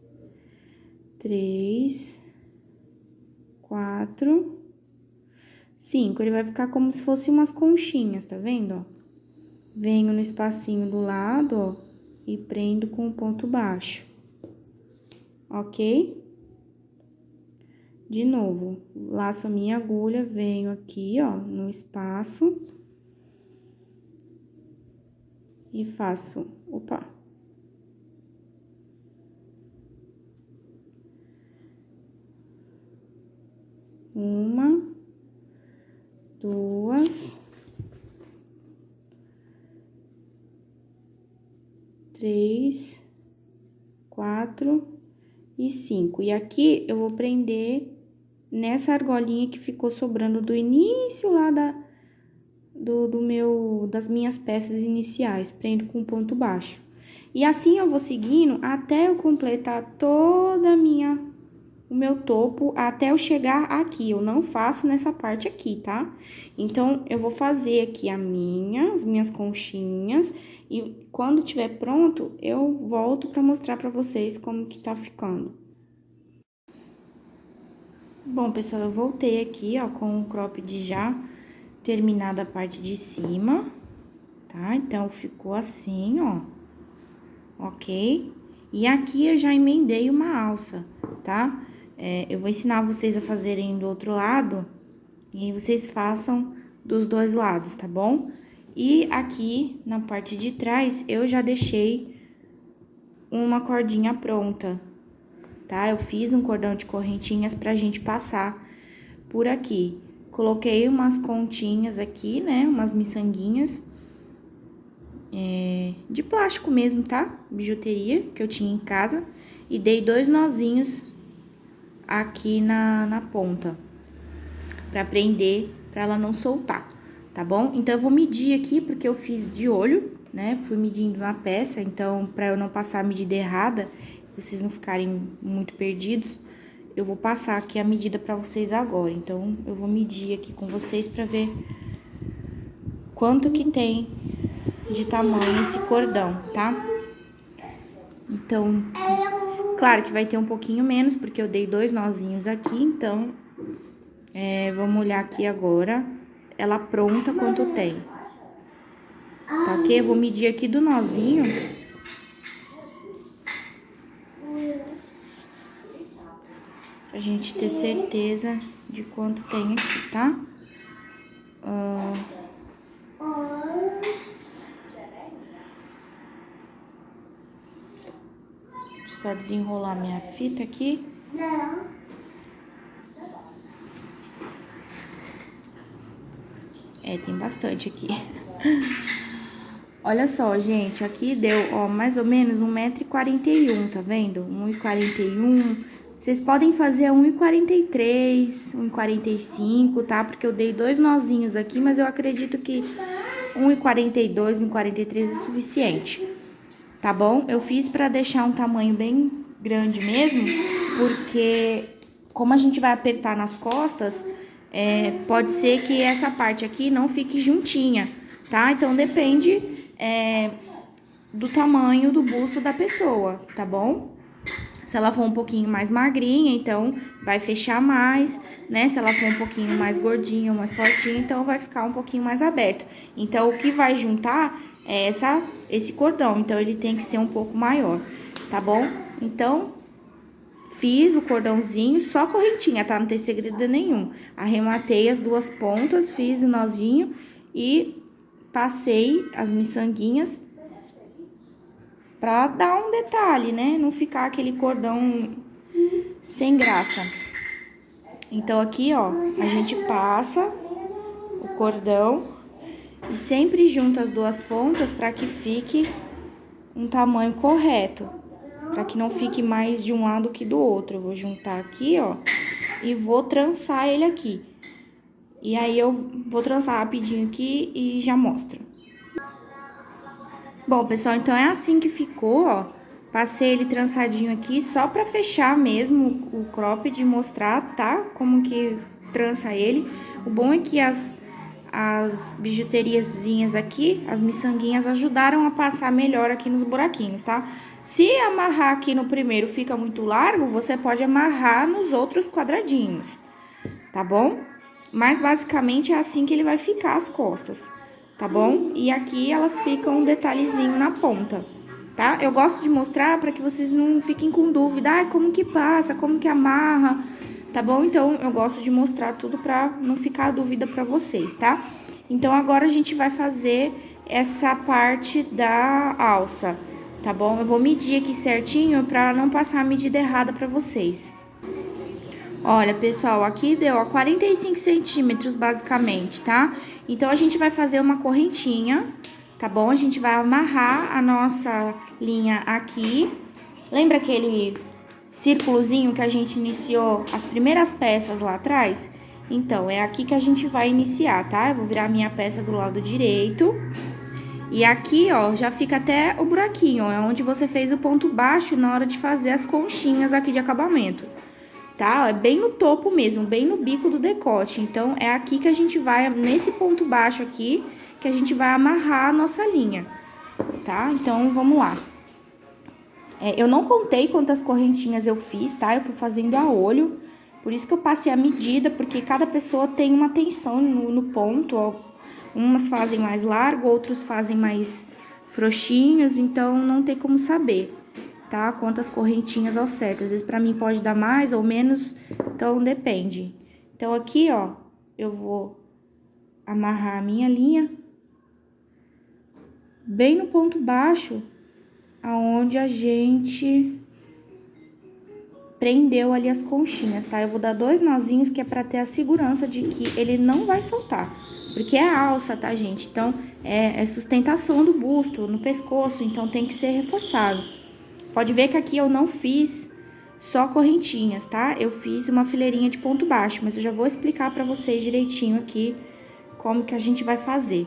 3, 4, 5. Ele vai ficar como se fosse umas conchinhas, tá vendo, ó? Venho no espacinho do lado, ó, e prendo com o ponto baixo. Ok? De novo, laço a minha agulha, venho aqui, ó, no espaço. E faço, opa. Uma, 2, 3, 4 e 5. E aqui eu vou prender nessa argolinha que ficou sobrando do início lá das minhas peças iniciais. Prendo com ponto baixo. E assim eu vou seguindo até eu completar toda o meu topo, até eu chegar aqui. Eu não faço nessa parte aqui, tá? Então, eu vou fazer aqui as minhas conchinhas. E quando tiver pronto, eu volto pra mostrar pra vocês como que tá ficando. Bom, pessoal, eu voltei aqui, ó, com o cropped já terminada a parte de cima, tá? Então, ficou assim, ó, ok? E aqui eu já emendei uma alça, tá? Eu vou ensinar vocês a fazerem do outro lado, e aí vocês façam dos dois lados, tá bom? E aqui, na parte de trás, eu já deixei uma cordinha pronta, tá? Eu fiz um cordão de correntinhas pra gente passar por aqui. Coloquei umas continhas aqui, né? Umas miçanguinhas de plástico mesmo, tá? Bijuteria que eu tinha em casa. E dei 2 nozinhos aqui na ponta, pra prender, pra ela não soltar, tá bom? Então, eu vou medir aqui, porque eu fiz de olho, né? Fui medindo na peça, então, pra eu não passar a medida errada, vocês não ficarem muito perdidos, eu vou passar aqui a medida pra vocês agora. Então, eu vou medir aqui com vocês pra ver quanto que tem de tamanho esse cordão, tá? Então, claro que vai ter um pouquinho menos, porque eu dei 2 nozinhos aqui, então, vamos olhar aqui agora, ela pronta quanto tem. Tá ok? Eu vou medir aqui do nozinho. Pra gente ter certeza de quanto tem aqui, tá? Deixa eu só desenrolar minha fita aqui. Tem bastante aqui. Olha só, gente, aqui deu, ó, mais ou menos 1,41 m, tá vendo? 1,41 m. Vocês podem fazer 1,43 m, 1,45 m, tá? Porque eu dei 2 nozinhos aqui, mas eu acredito que 1,42 m, 1,43 m é suficiente, tá bom? Eu fiz pra deixar um tamanho bem grande mesmo, porque como a gente vai apertar nas costas, pode ser que essa parte aqui não fique juntinha, tá? Então, depende do tamanho do busto da pessoa, tá bom? Se ela for um pouquinho mais magrinha, então vai fechar mais, né? Se ela for um pouquinho mais gordinha ou mais fortinha, então vai ficar um pouquinho mais aberto. Então, o que vai juntar é esse cordão, então ele tem que ser um pouco maior, tá bom? Então, fiz o cordãozinho, só correntinha, tá? Não tem segredo nenhum. Arrematei as duas pontas, fiz o nozinho e passei as miçanguinhas pra dar um detalhe, né? Não ficar aquele cordão sem graça. Então, aqui, ó, a gente passa o cordão e sempre junta as duas pontas pra que fique um tamanho correto. Pra que não fique mais de um lado que do outro. Eu vou juntar aqui, ó, e vou trançar ele aqui. E aí, eu vou trançar rapidinho aqui e já mostro. Bom, pessoal, então é assim que ficou, ó. Passei ele trançadinho aqui só pra fechar mesmo o cropped e mostrar, tá? Como que trança ele. O bom é que as bijuteriazinhas aqui, as miçanguinhas, ajudaram a passar melhor aqui nos buraquinhos, tá? Se amarrar aqui no primeiro fica muito largo, você pode amarrar nos outros quadradinhos, tá bom? Mas basicamente é assim que ele vai ficar as costas, tá bom? E aqui elas ficam um detalhezinho na ponta, tá? Eu gosto de mostrar para que vocês não fiquem com dúvida, ah, como que passa, como que amarra, tá bom? Então, eu gosto de mostrar tudo pra não ficar dúvida pra vocês, tá? Então, agora a gente vai fazer essa parte da alça, tá bom? Eu vou medir aqui certinho pra não passar a medida errada pra vocês. Olha, pessoal, aqui deu, ó, 45 centímetros, basicamente, tá? Então, a gente vai fazer uma correntinha, tá bom? A gente vai amarrar a nossa linha aqui. Lembra aquele círculozinho que a gente iniciou as primeiras peças lá atrás? Então, é aqui que a gente vai iniciar, tá? Eu vou virar a minha peça do lado direito. E aqui, ó, já fica até o buraquinho, ó, é onde você fez o ponto baixo na hora de fazer as conchinhas aqui de acabamento, tá? É bem no topo mesmo, bem no bico do decote. Então, é aqui que a gente vai, nesse ponto baixo aqui, que a gente vai amarrar a nossa linha, tá? Então, vamos lá. Eu não contei quantas correntinhas eu fiz, tá? Eu fui fazendo a olho, por isso que eu passei a medida, porque cada pessoa tem uma tensão no ponto, ó. Umas fazem mais largo, outros fazem mais frouxinhos, então não tem como saber, tá? Quantas correntinhas ao certo. Às vezes pra mim pode dar mais ou menos, então depende. Então aqui, ó, eu vou amarrar a minha linha bem no ponto baixo, aonde a gente prendeu ali as conchinhas, tá? Eu vou dar 2 nozinhos que é pra ter a segurança de que ele não vai soltar. Porque é alça, tá, gente? Então, é sustentação do busto, no pescoço, então tem que ser reforçado. Pode ver que aqui eu não fiz só correntinhas, tá? Eu fiz uma fileirinha de ponto baixo, mas eu já vou explicar pra vocês direitinho aqui como que a gente vai fazer.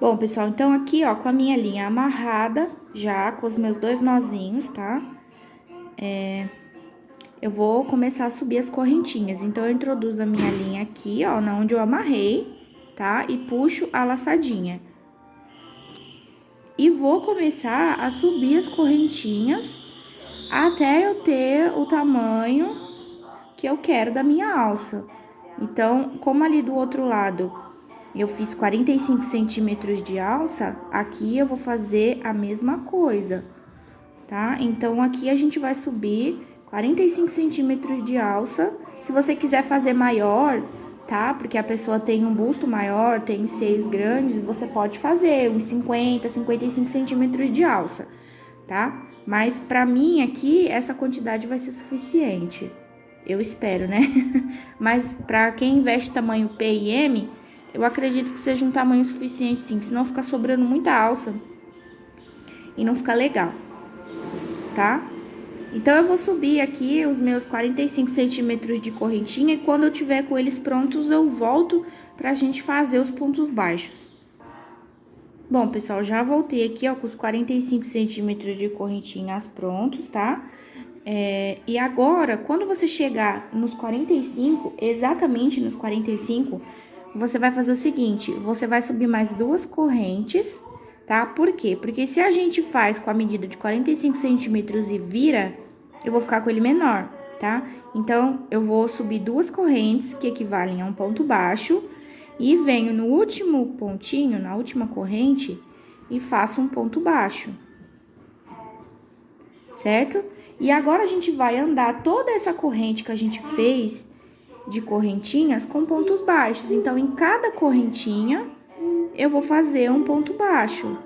Bom, pessoal, então aqui, ó, com a minha linha amarrada, já com os meus 2 nozinhos, tá? Eu vou começar a subir as correntinhas. Então, eu introduzo a minha linha aqui, ó, na onde eu amarrei, tá? E puxo a laçadinha. E vou começar a subir as correntinhas até eu ter o tamanho que eu quero da minha alça. Então, como ali do outro lado eu fiz 45 centímetros de alça, aqui eu vou fazer a mesma coisa, tá? Então, aqui a gente vai subir 45 centímetros de alça. Se você quiser fazer maior, tá? Porque a pessoa tem um busto maior, tem seios grandes, você pode fazer uns 50, 55 centímetros de alça, tá? Mas pra mim aqui, essa quantidade vai ser suficiente. Eu espero, né? Mas pra quem veste tamanho P e M, eu acredito que seja um tamanho suficiente, sim. Senão fica sobrando muita alça e não fica legal, tá? Então, eu vou subir aqui os meus 45 centímetros de correntinha e quando eu tiver com eles prontos, eu volto pra gente fazer os pontos baixos. Bom, pessoal, já voltei aqui, ó, com os 45 centímetros de correntinhas prontos, tá? E agora, quando você chegar nos 45, exatamente nos 45, você vai fazer o seguinte, você vai subir mais 2 correntes, tá? Por quê? Porque se a gente faz com a medida de 45 centímetros e vira, eu vou ficar com ele menor, tá? Então, eu vou subir 2 correntes, que equivalem a um ponto baixo, e venho no último pontinho, na última corrente, e faço um ponto baixo, certo? E agora, a gente vai andar toda essa corrente que a gente fez de correntinhas com pontos baixos. Então, em cada correntinha, eu vou fazer um ponto baixo,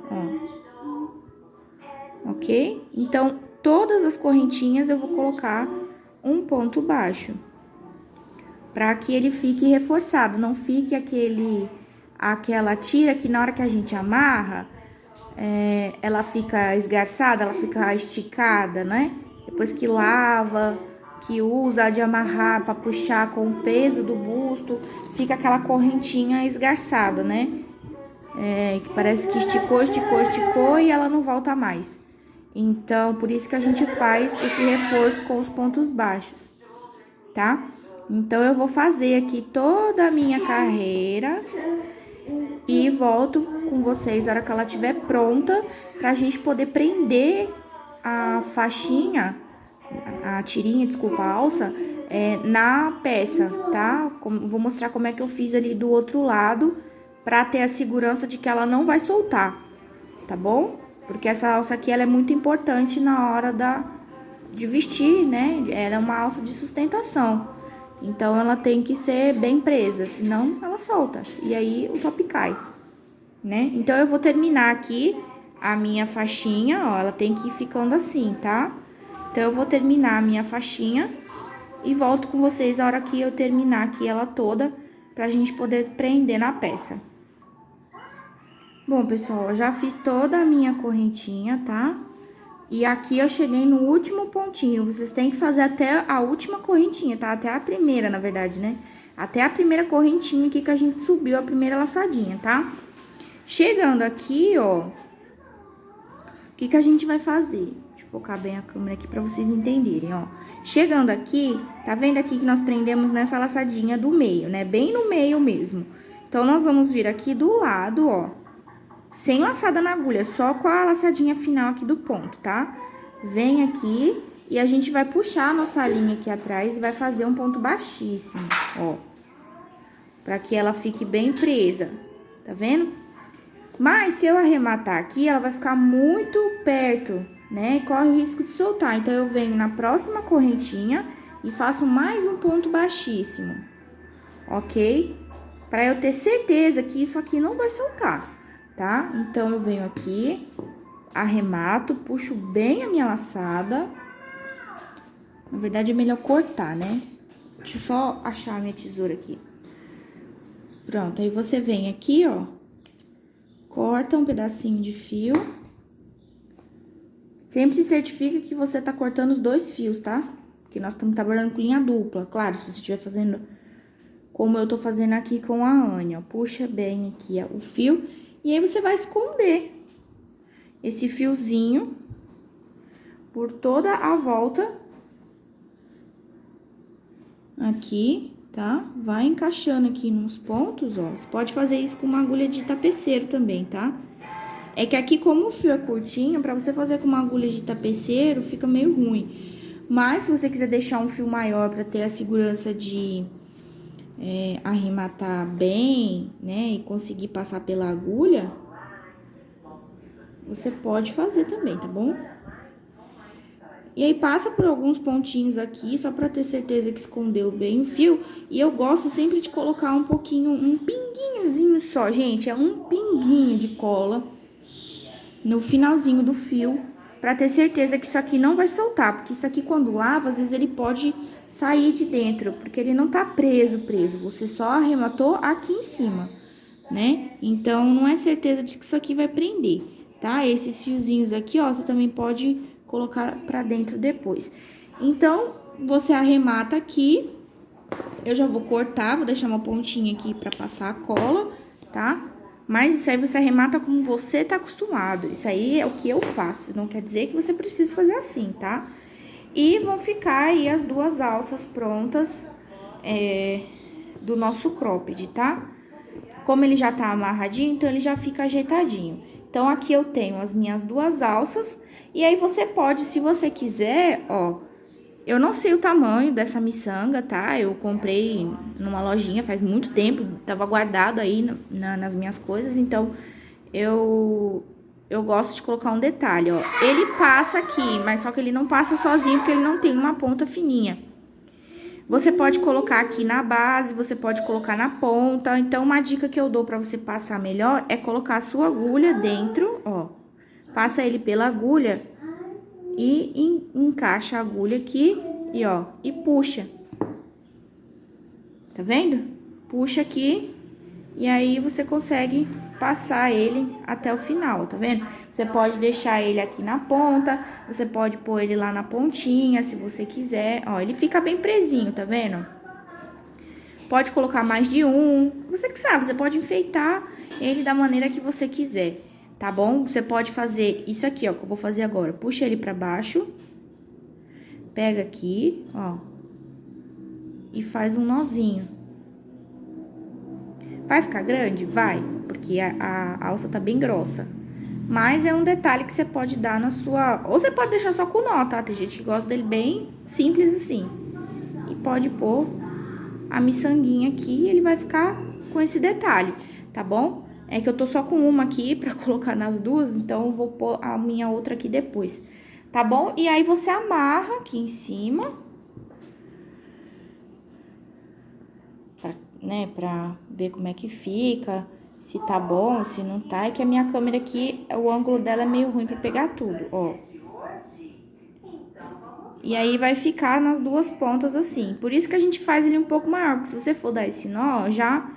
ó. Ok? Então, todas as correntinhas eu vou colocar um ponto baixo. Pra que ele fique reforçado, não fique aquela tira que na hora que a gente amarra, ela fica esgarçada, ela fica esticada, né? Depois que lava, que usa de amarrar pra puxar com o peso do busto, fica aquela correntinha esgarçada, né? Que parece que esticou e ela não volta mais. Então, por isso que a gente faz esse reforço com os pontos baixos, tá? Então, eu vou fazer aqui toda a minha carreira e volto com vocês na hora que ela estiver pronta, pra gente poder prender a faixinha, a tirinha, desculpa, a alça, na peça, tá? Vou mostrar como é que eu fiz ali do outro lado, pra ter a segurança de que ela não vai soltar, tá bom? Porque essa alça aqui, ela é muito importante na hora de vestir, né? Ela é uma alça de sustentação. Então, ela tem que ser bem presa, senão ela solta. E aí, o top cai, né? Então, eu vou terminar aqui a minha faixinha, ó. Ela tem que ir ficando assim, tá? Então, eu vou terminar a minha faixinha e volto com vocês na hora que eu terminar aqui ela toda, pra gente poder prender na peça. Bom, pessoal, eu já fiz toda a minha correntinha, tá? E aqui eu cheguei no último pontinho. Vocês têm que fazer até a última correntinha, tá? Até a primeira, na verdade, né? Até a primeira correntinha aqui que a gente subiu a primeira laçadinha, tá? Chegando aqui, ó, o que a gente vai fazer? Deixa eu focar bem a câmera aqui pra vocês entenderem, ó. Chegando aqui, tá vendo aqui que nós prendemos nessa laçadinha do meio, né? Bem no meio mesmo. Então, nós vamos vir aqui do lado, ó, sem laçada na agulha, só com a laçadinha final aqui do ponto, tá? Vem aqui e a gente vai puxar a nossa linha aqui atrás e vai fazer um ponto baixíssimo, ó. Pra que ela fique bem presa, tá vendo? Mas, se eu arrematar aqui, ela vai ficar muito perto, né? E corre o risco de soltar. Então, eu venho na próxima correntinha e faço mais um ponto baixíssimo, ok? Pra eu ter certeza que isso aqui não vai soltar, tá? Então, eu venho aqui, arremato, puxo bem a minha laçada. Na verdade, é melhor cortar, né? Deixa eu só achar a minha tesoura aqui. Pronto, aí você vem aqui, ó, corta um pedacinho de fio. Sempre se certifica que você tá cortando os 2 fios, tá? Porque nós estamos trabalhando com linha dupla. Claro, se você estiver fazendo como eu tô fazendo aqui com a Anne, ó. Puxa bem aqui, ó, o fio. E aí, você vai esconder esse fiozinho por toda a volta aqui, tá? Vai encaixando aqui nos pontos, ó. Você pode fazer isso com uma agulha de tapeceiro também, tá? É que aqui, como o fio é curtinho, pra você fazer com uma agulha de tapeceiro, fica meio ruim. Mas, se você quiser deixar um fio maior pra ter a segurança de arrematar bem, né, e conseguir passar pela agulha, você pode fazer também, tá bom? E aí, passa por alguns pontinhos aqui, só pra ter certeza que escondeu bem o fio. E eu gosto sempre de colocar um pouquinho, um pinguinhozinho só, gente, é um pinguinho de cola no finalzinho do fio, pra ter certeza que isso aqui não vai soltar, porque isso aqui, quando lava, às vezes ele pode sair de dentro, porque ele não tá preso, você só arrematou aqui em cima, né? Então, não é certeza de que isso aqui vai prender, tá? Esses fiozinhos aqui, ó, você também pode colocar pra dentro depois. Então, você arremata aqui, eu já vou cortar, vou deixar uma pontinha aqui pra passar a cola, tá? Mas isso aí você arremata como você tá acostumado, isso aí é o que eu faço, não quer dizer que você precisa fazer assim, tá? E vão ficar aí as 2 alças prontas do nosso cropped, tá? Como ele já tá amarradinho, então ele já fica ajeitadinho. Então, aqui eu tenho as minhas 2 alças. E aí, você pode, se você quiser, ó... Eu não sei o tamanho dessa miçanga, tá? Eu comprei numa lojinha faz muito tempo, tava guardado aí nas minhas coisas, então eu gosto de colocar um detalhe, ó. Ele passa aqui, mas só que ele não passa sozinho porque ele não tem uma ponta fininha. Você pode colocar aqui na base, você pode colocar na ponta. Então, uma dica que eu dou pra você passar melhor é colocar a sua agulha dentro, ó. Passa ele pela agulha e encaixa a agulha aqui e ó, e puxa. Tá vendo? Puxa aqui e aí você consegue passar ele até o final, tá vendo? Você pode deixar ele aqui na ponta, você pode pôr ele lá na pontinha, se você quiser. Ó, ele fica bem presinho, tá vendo? Pode colocar mais de um, você que sabe, você pode enfeitar ele da maneira que você quiser, tá bom? Você pode fazer isso aqui, ó, que eu vou fazer agora. Puxa ele pra baixo, pega aqui, ó, e faz um nozinho. Vai ficar grande? Vai, porque a alça tá bem grossa. Mas é um detalhe que você pode dar na sua... Ou você pode deixar só com nó, tá? Tem gente que gosta dele bem simples assim. E pode pôr a miçanguinha aqui e ele vai ficar com esse detalhe, tá bom? É que eu tô só com uma aqui pra colocar nas duas, então eu vou pôr a minha outra aqui depois, tá bom? E aí, você amarra aqui em cima, né, pra ver como é que fica, se tá bom, se não tá. É que a minha câmera aqui, o ângulo dela é meio ruim pra pegar tudo, ó. E aí, vai ficar nas 2 pontas assim. Por isso que a gente faz ele um pouco maior, porque se você for dar esse nó, já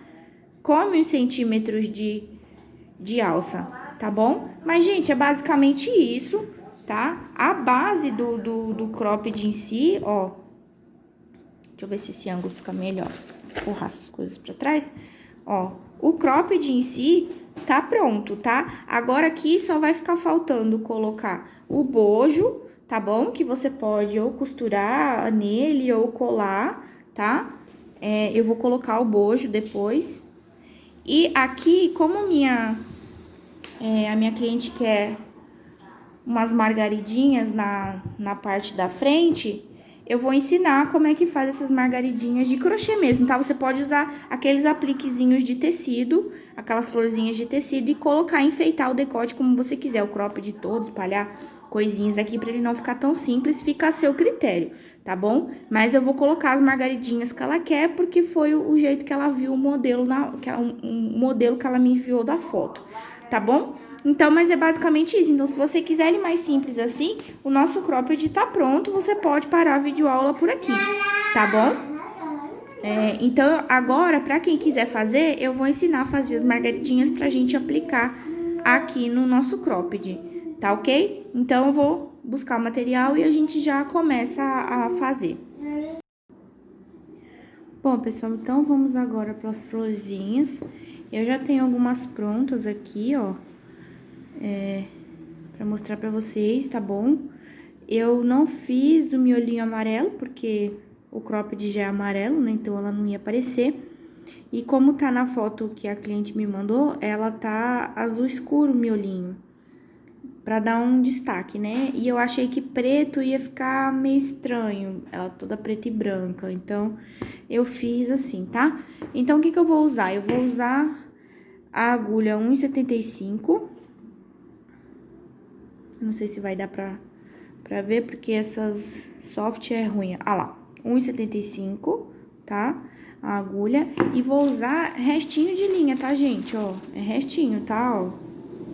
come uns centímetros de alça, tá bom? Mas, gente, é basicamente isso, tá? A base do cropped em si, ó. Deixa eu ver se esse ângulo fica melhor. Empurrar essas coisas pra trás. Ó, o cropped em si tá pronto, tá? Agora aqui só vai ficar faltando colocar o bojo, tá bom? Que você pode ou costurar nele ou colar, tá? Eu vou colocar o bojo depois. E aqui, como a minha cliente quer umas margaridinhas na parte da frente, eu vou ensinar como é que faz essas margaridinhas de crochê mesmo, tá? Você pode usar aqueles apliquezinhos de tecido, aquelas florzinhas de tecido e colocar, enfeitar o decote como você quiser, o cropped todo, espalhar coisinhas aqui pra ele não ficar tão simples, fica a seu critério, tá bom? Mas eu vou colocar as margaridinhas que ela quer, porque foi o jeito que ela viu o modelo, o modelo que ela me enviou da foto, tá bom? Então, mas é basicamente isso. Então, se você quiser ele mais simples assim, o nosso cropped tá pronto, você pode parar a videoaula por aqui, tá bom? Então, agora, pra quem quiser fazer, eu vou ensinar a fazer as margaridinhas pra gente aplicar aqui no nosso cropped, tá ok? Então, eu vou buscar o material e a gente já começa a fazer. Bom, pessoal, então vamos agora para as florzinhas. Eu já tenho algumas prontas aqui, ó. Pra mostrar pra vocês, tá bom? Eu não fiz do miolinho amarelo, porque o cropped já é amarelo, né? Então, ela não ia aparecer. E como tá na foto que a cliente me mandou, ela tá azul escuro o miolinho. Pra dar um destaque, né? E eu achei que preto ia ficar meio estranho, ela toda preta e branca. Então, eu fiz assim, tá? Então, o que que eu vou usar? Eu vou usar a agulha 1,75. Não sei se vai dar pra ver, porque essas soft é ruim. Ah lá, 1,75, tá? A agulha. E vou usar restinho de linha, tá, gente? Ó, é restinho, tá? Ó,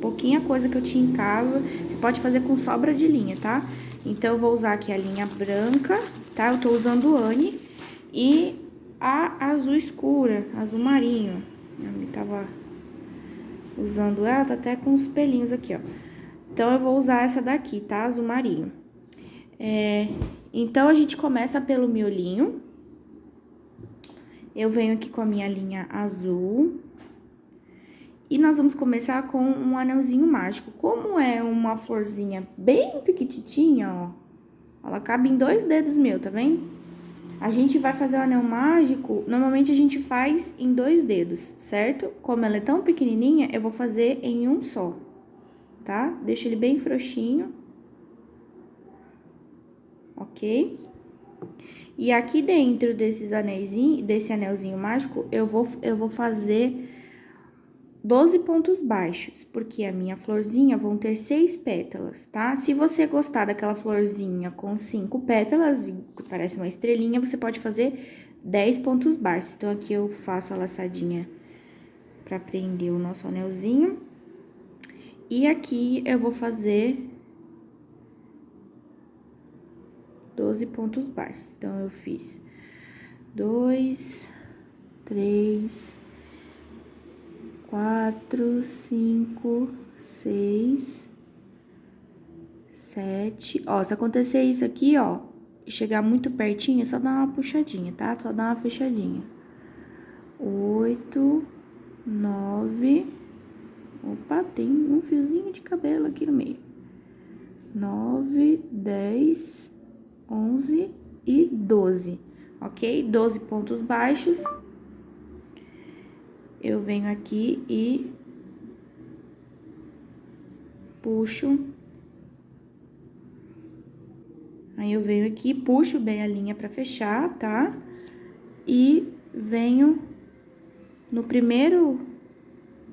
pouquinha coisa que eu tinha em casa. Você pode fazer com sobra de linha, tá? Então, eu vou usar aqui a linha branca, tá? Eu tô usando Anne e a azul escura, azul marinho. Eu tava usando ela, tá até com os pelinhos aqui, ó. Então, eu vou usar essa daqui, tá? Azul marinho. Então, a gente começa pelo miolinho. Eu venho aqui com a minha linha azul. E nós vamos começar com um anelzinho mágico. Como é uma florzinha bem pequititinha, ó. Ela cabe em 2 dedos meus, tá vendo? A gente vai fazer o anel mágico, normalmente a gente faz em 2 dedos, certo? Como ela é tão pequenininha, eu vou fazer em um só. tá? Deixa ele bem frouxinho. Ok? E aqui dentro desses anéisinhos, desse anelzinho mágico, eu vou fazer 12 pontos baixos, porque a minha florzinha vão ter 6 pétalas, tá? Se você gostar daquela florzinha com 5 pétalas, que parece uma estrelinha, você pode fazer 10 pontos baixos. Então, aqui eu faço a laçadinha pra prender o nosso anelzinho. E aqui eu vou fazer 12 pontos baixos. Então, eu fiz 2, 3, 4, 5, 6, 7. Ó, se acontecer isso aqui, ó, e chegar muito pertinho, é só dar uma puxadinha, tá? Só dar uma fechadinha. 8, 9. Opa, tem um fiozinho de cabelo aqui no meio. 9, 10, 11 e 12, ok? 12 pontos baixos. Eu venho aqui e puxo. Aí, eu venho aqui, puxo bem a linha pra fechar, tá? E venho no primeiro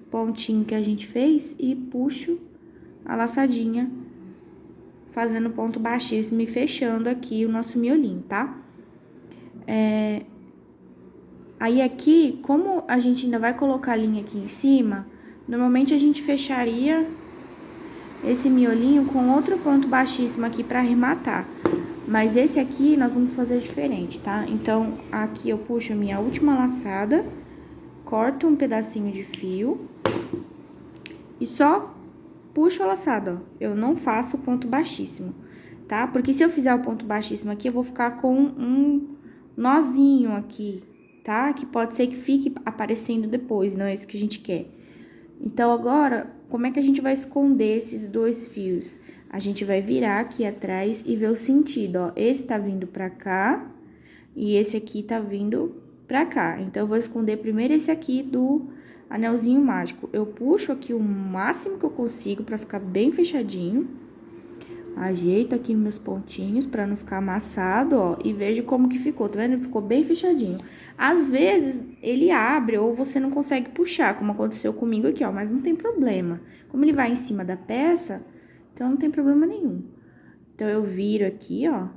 pontinho que a gente fez e puxo a laçadinha, fazendo ponto baixíssimo e fechando aqui o nosso miolinho, tá? Aí, aqui, como a gente ainda vai colocar a linha aqui em cima, normalmente a gente fecharia esse miolinho com outro ponto baixíssimo aqui pra arrematar. Mas esse aqui nós vamos fazer diferente, tá? Então, aqui eu puxo a minha última laçada, corto um pedacinho de fio e só puxo a laçada, ó. Eu não faço ponto baixíssimo, tá? Porque se eu fizer o ponto baixíssimo aqui, eu vou ficar com um nozinho aqui, tá? Que pode ser que fique aparecendo depois, não é isso que a gente quer. Então, agora, como é que a gente vai esconder esses dois fios? A gente vai virar aqui atrás e ver o sentido, ó. Esse tá vindo pra cá e esse aqui tá vindo pra cá. Então, eu vou esconder primeiro esse aqui do anelzinho mágico. Eu puxo aqui o máximo que eu consigo pra ficar bem fechadinho. Ajeito aqui meus pontinhos pra não ficar amassado, ó. E vejo como que ficou, tá vendo? Ele ficou bem fechadinho. Às vezes, ele abre ou você não consegue puxar, como aconteceu comigo aqui, ó. Mas não tem problema. Como ele vai em cima da peça, então não tem problema nenhum. Então, eu viro aqui, ó.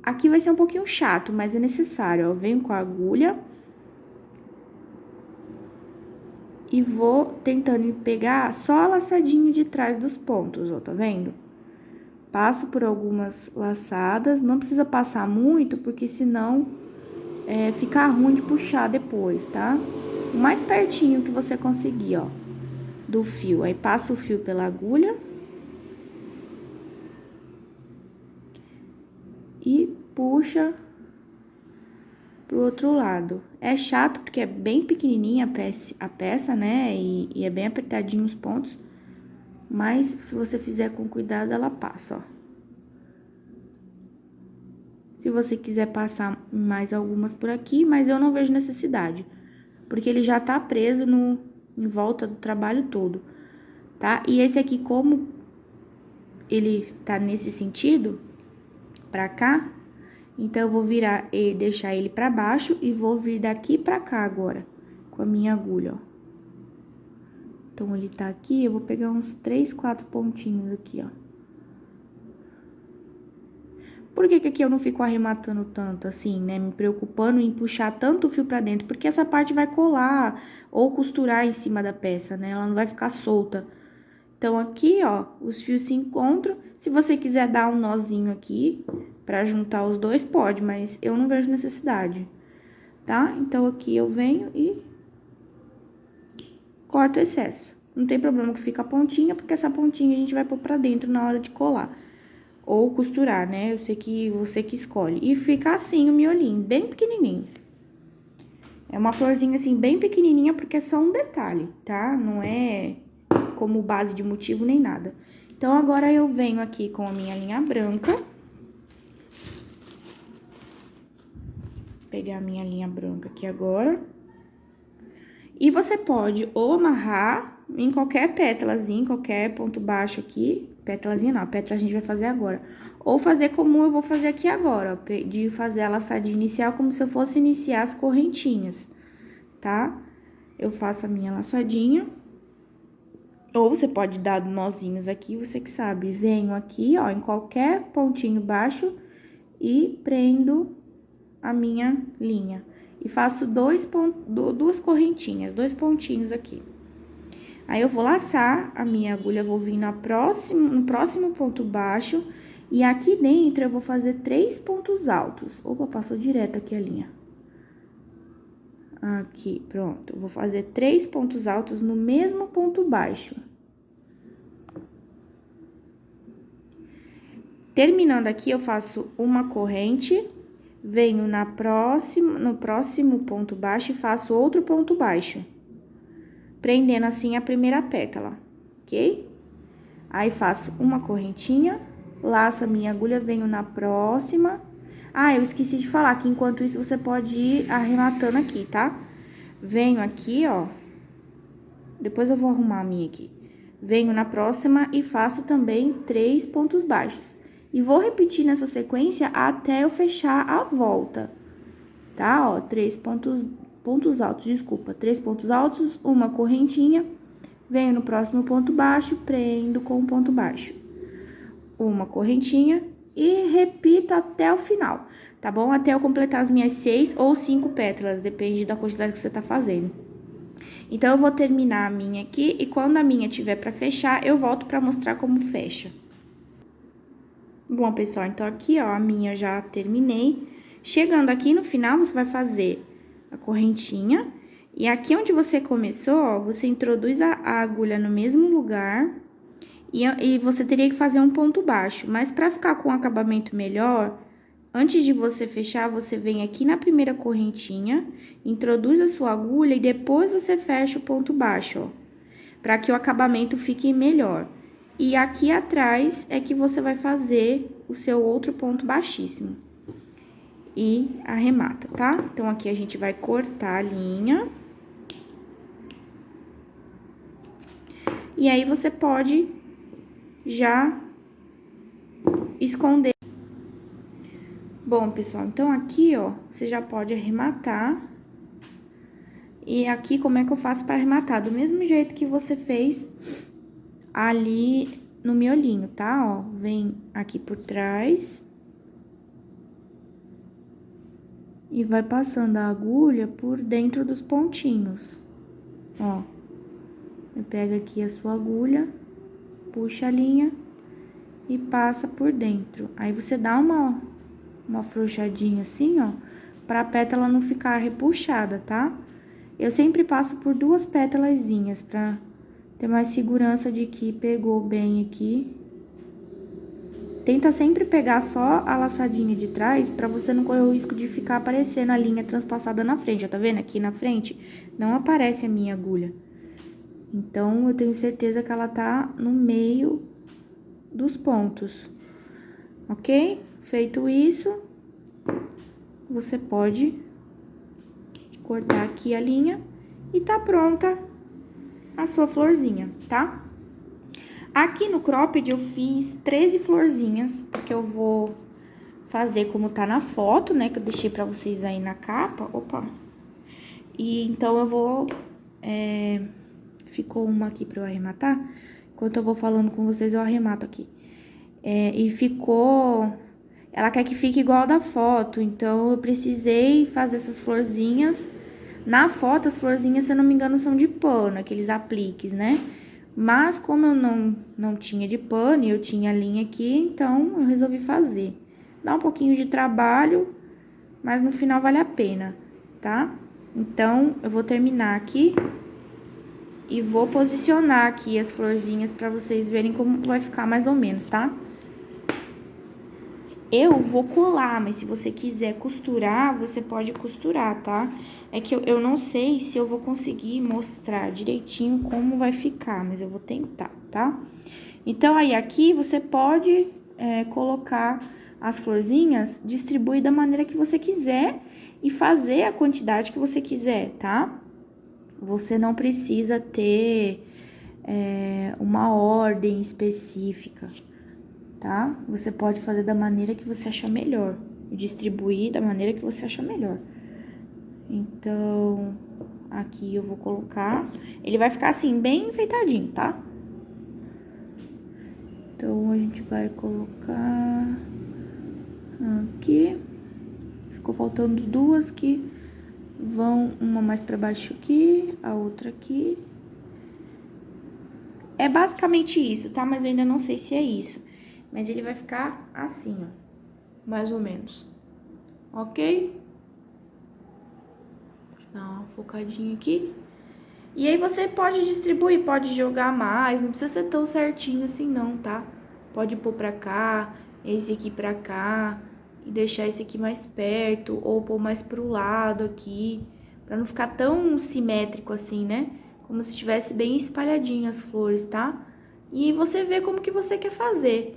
Aqui vai ser um pouquinho chato, mas é necessário, ó. Eu venho com a agulha e vou tentando pegar só a laçadinha de trás dos pontos, ó, tá vendo? Passo por algumas laçadas, não precisa passar muito, porque senão fica ruim de puxar depois, tá? O mais pertinho que você conseguir, ó, do fio. Aí, passa o fio pela agulha. E puxa pro outro lado. É chato porque é bem pequenininha a peça, né? E é bem apertadinho os pontos. Mas, se você fizer com cuidado, ela passa, ó. Se você quiser passar mais algumas por aqui, mas eu não vejo necessidade. Porque ele já tá preso em volta do trabalho todo, tá? E esse aqui, como ele tá nesse sentido, pra cá, então, eu vou virar e deixar ele pra baixo e vou vir daqui pra cá agora, com a minha agulha, ó. Então, ele tá aqui, eu vou pegar uns 3, 4 pontinhos aqui, ó. Por que que aqui eu não fico arrematando tanto assim, né? Me preocupando em puxar tanto o fio pra dentro, porque essa parte vai colar ou costurar em cima da peça, né? Ela não vai ficar solta. Então, aqui, ó, os fios se encontram. Se você quiser dar um nozinho aqui pra juntar os dois, pode, mas eu não vejo necessidade, tá? Então, aqui eu venho e corto o excesso. Não tem problema que fica a pontinha, porque essa pontinha a gente vai pôr pra dentro na hora de colar. Ou costurar, né? Eu sei que você que escolhe. E fica assim o miolinho, bem pequenininho. É uma florzinha assim, bem pequenininha, porque é só um detalhe, tá? Não é como base de motivo nem nada. Então, agora eu venho aqui com a minha linha branca. Pegar a minha linha branca aqui agora. E você pode ou amarrar em qualquer pétalazinha, qualquer ponto baixo aqui. Pétalazinha não, a pétala a gente vai fazer agora. Ou fazer como eu vou fazer aqui agora, ó, de fazer a laçadinha inicial como se eu fosse iniciar as correntinhas, tá? Eu faço a minha laçadinha. Ou você pode dar nozinhos aqui, você que sabe. Venho aqui, ó, em qualquer pontinho baixo e prendo a minha linha. E faço duas correntinhas, 2 pontinhos aqui. Aí, eu vou laçar a minha agulha, vou vir no próximo ponto baixo. E aqui dentro, eu vou fazer 3 pontos altos. Opa, passou direto aqui a linha. Aqui, pronto. Eu vou fazer 3 pontos altos no mesmo ponto baixo. Terminando aqui, eu faço uma corrente, venho no próximo ponto baixo e faço outro ponto baixo. Prendendo assim a primeira pétala, ok? Aí, faço uma correntinha, laço a minha agulha, venho na próxima. Ah, eu esqueci de falar que enquanto isso você pode ir arrematando aqui, tá? Venho aqui, ó. Depois eu vou arrumar a minha aqui. Venho na próxima e faço também 3 pontos baixos. E vou repetir nessa sequência até eu fechar a volta, tá? Ó, 3 pontos altos, desculpa. 3 pontos altos, uma correntinha. Venho no próximo ponto baixo, prendo com o ponto baixo. Uma correntinha e repito até o final, tá bom? Até eu completar as minhas 6 ou 5 pétalas, depende da quantidade que você tá fazendo. Então, eu vou terminar a minha aqui e quando a minha tiver pra fechar, eu volto pra mostrar como fecha. Bom, pessoal, então aqui, ó, a minha eu já terminei. Chegando aqui no final, você vai fazer a correntinha. E aqui onde você começou, ó, você introduz a agulha no mesmo lugar. E você teria que fazer um ponto baixo, mas pra ficar com um acabamento melhor, antes de você fechar, você vem aqui na primeira correntinha, introduz a sua agulha e depois você fecha o ponto baixo, ó, pra que o acabamento fique melhor. E aqui atrás é que você vai fazer o seu outro ponto baixíssimo. E arremata, tá? Então, aqui a gente vai cortar a linha. E aí, você pode já esconder. Bom, pessoal, então aqui, ó, você já pode arrematar. E aqui, como é que eu faço para arrematar? Do mesmo jeito que você fez ali no miolinho, tá? Ó, vem aqui por trás. E vai passando a agulha por dentro dos pontinhos, ó. Pega aqui a sua agulha, puxa a linha e passa por dentro. Aí, você dá uma afrouxadinha assim, ó, pra pétala não ficar repuxada, tá? Eu sempre passo por 2 pétalazinhas pra ter mais segurança de que pegou bem aqui. Tenta sempre pegar só a laçadinha de trás, pra você não correr o risco de ficar aparecendo a linha transpassada na frente, ó, tá vendo? Aqui na frente não aparece a minha agulha. Então, eu tenho certeza que ela tá no meio dos pontos, ok? Feito isso, você pode cortar aqui a linha e tá pronta a sua florzinha, tá? Aqui no cropped eu fiz 13 florzinhas, que eu vou fazer como tá na foto, né? Que eu deixei pra vocês aí na capa. Opa! E então, eu vou... Ficou uma aqui pra eu arrematar. Enquanto eu vou falando com vocês, eu arremato aqui. E ficou... Ela quer que fique igual a da foto, então eu precisei fazer essas florzinhas. Na foto, as florzinhas, se eu não me engano, são de pano, aqueles apliques, né? Mas, como eu não tinha de pano e eu tinha a linha aqui, então eu resolvi fazer. Dá um pouquinho de trabalho, mas no final vale a pena, tá? Então, eu vou terminar aqui e vou posicionar aqui as florzinhas pra vocês verem como vai ficar mais ou menos, tá? Eu vou colar, mas se você quiser costurar, você pode costurar, tá? É que eu não sei se eu vou conseguir mostrar direitinho como vai ficar, mas eu vou tentar, tá? Então, aí, aqui você pode colocar as florzinhas, distribuir da maneira que você quiser e fazer a quantidade que você quiser, tá? Você não precisa ter uma ordem específica, tá? Você pode fazer da maneira que você achar melhor, distribuir da maneira que você achar melhor. Então, aqui eu vou colocar, ele vai ficar assim, bem enfeitadinho, tá? Então, a gente vai colocar aqui, ficou faltando duas que vão, uma mais pra baixo aqui, a outra aqui. É basicamente isso, tá? Mas eu ainda não sei se é isso. Mas ele vai ficar assim, ó, mais ou menos, ok? Deixa eu dar uma focadinha aqui. E aí você pode distribuir, pode jogar mais, não precisa ser tão certinho assim não, tá? Pode pôr pra cá, esse aqui pra cá, e deixar esse aqui mais perto, ou pôr mais pro lado aqui, pra não ficar tão simétrico assim, né? Como se estivesse bem espalhadinho as flores, tá? E você vê como que você quer fazer,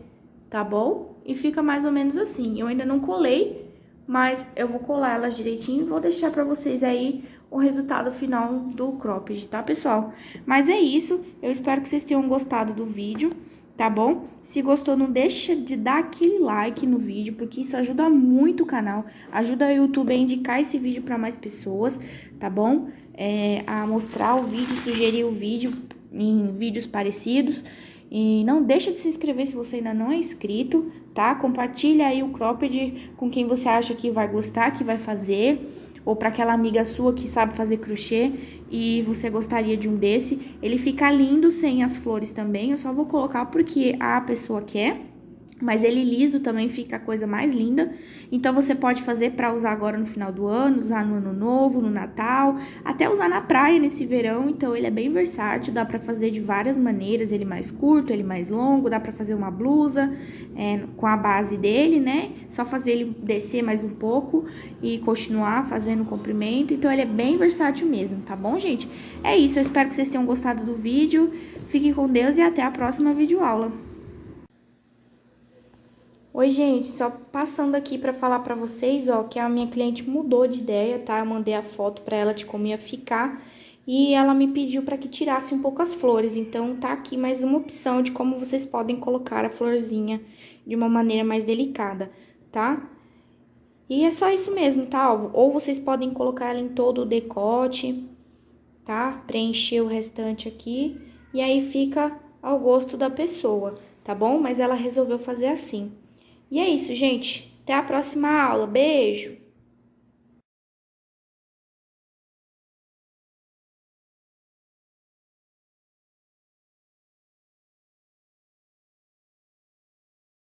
tá bom? E fica mais ou menos assim. Eu ainda não colei, mas eu vou colar elas direitinho e vou deixar pra vocês aí o resultado final do cropped, tá, pessoal? Mas é isso, eu espero que vocês tenham gostado do vídeo, tá bom? Se gostou, não deixa de dar aquele like no vídeo, porque isso ajuda muito o canal, ajuda o YouTube a indicar esse vídeo pra mais pessoas, tá bom? A mostrar o vídeo, sugerir o vídeo em vídeos parecidos. E não deixa de se inscrever se você ainda não é inscrito, tá? Compartilha aí o cropped com quem você acha que vai gostar, que vai fazer, ou para aquela amiga sua que sabe fazer crochê e você gostaria de um desse. Ele fica lindo sem as flores também, eu só vou colocar porque a pessoa quer. Mas ele liso também fica a coisa mais linda. Então, você pode fazer para usar agora no final do ano, usar no ano novo, no Natal, até usar na praia nesse verão. Então, ele é bem versátil, dá para fazer de várias maneiras. Ele mais curto, ele mais longo, dá para fazer uma blusa com a base dele, né? Só fazer ele descer mais um pouco e continuar fazendo o comprimento. Então, ele é bem versátil mesmo, tá bom, gente? É isso, eu espero que vocês tenham gostado do vídeo. Fiquem com Deus e até a próxima videoaula. Oi, gente, só passando aqui pra falar pra vocês, ó, que a minha cliente mudou de ideia, tá? Eu mandei a foto pra ela de como ia ficar e ela me pediu pra que tirasse um pouco as flores. Então, tá aqui mais uma opção de como vocês podem colocar a florzinha de uma maneira mais delicada, tá? E é só isso mesmo, tá? Ou vocês podem colocar ela em todo o decote, tá? Preencher o restante aqui e aí fica ao gosto da pessoa, tá bom? Mas ela resolveu fazer assim. E é isso, gente. Até a próxima aula. Beijo!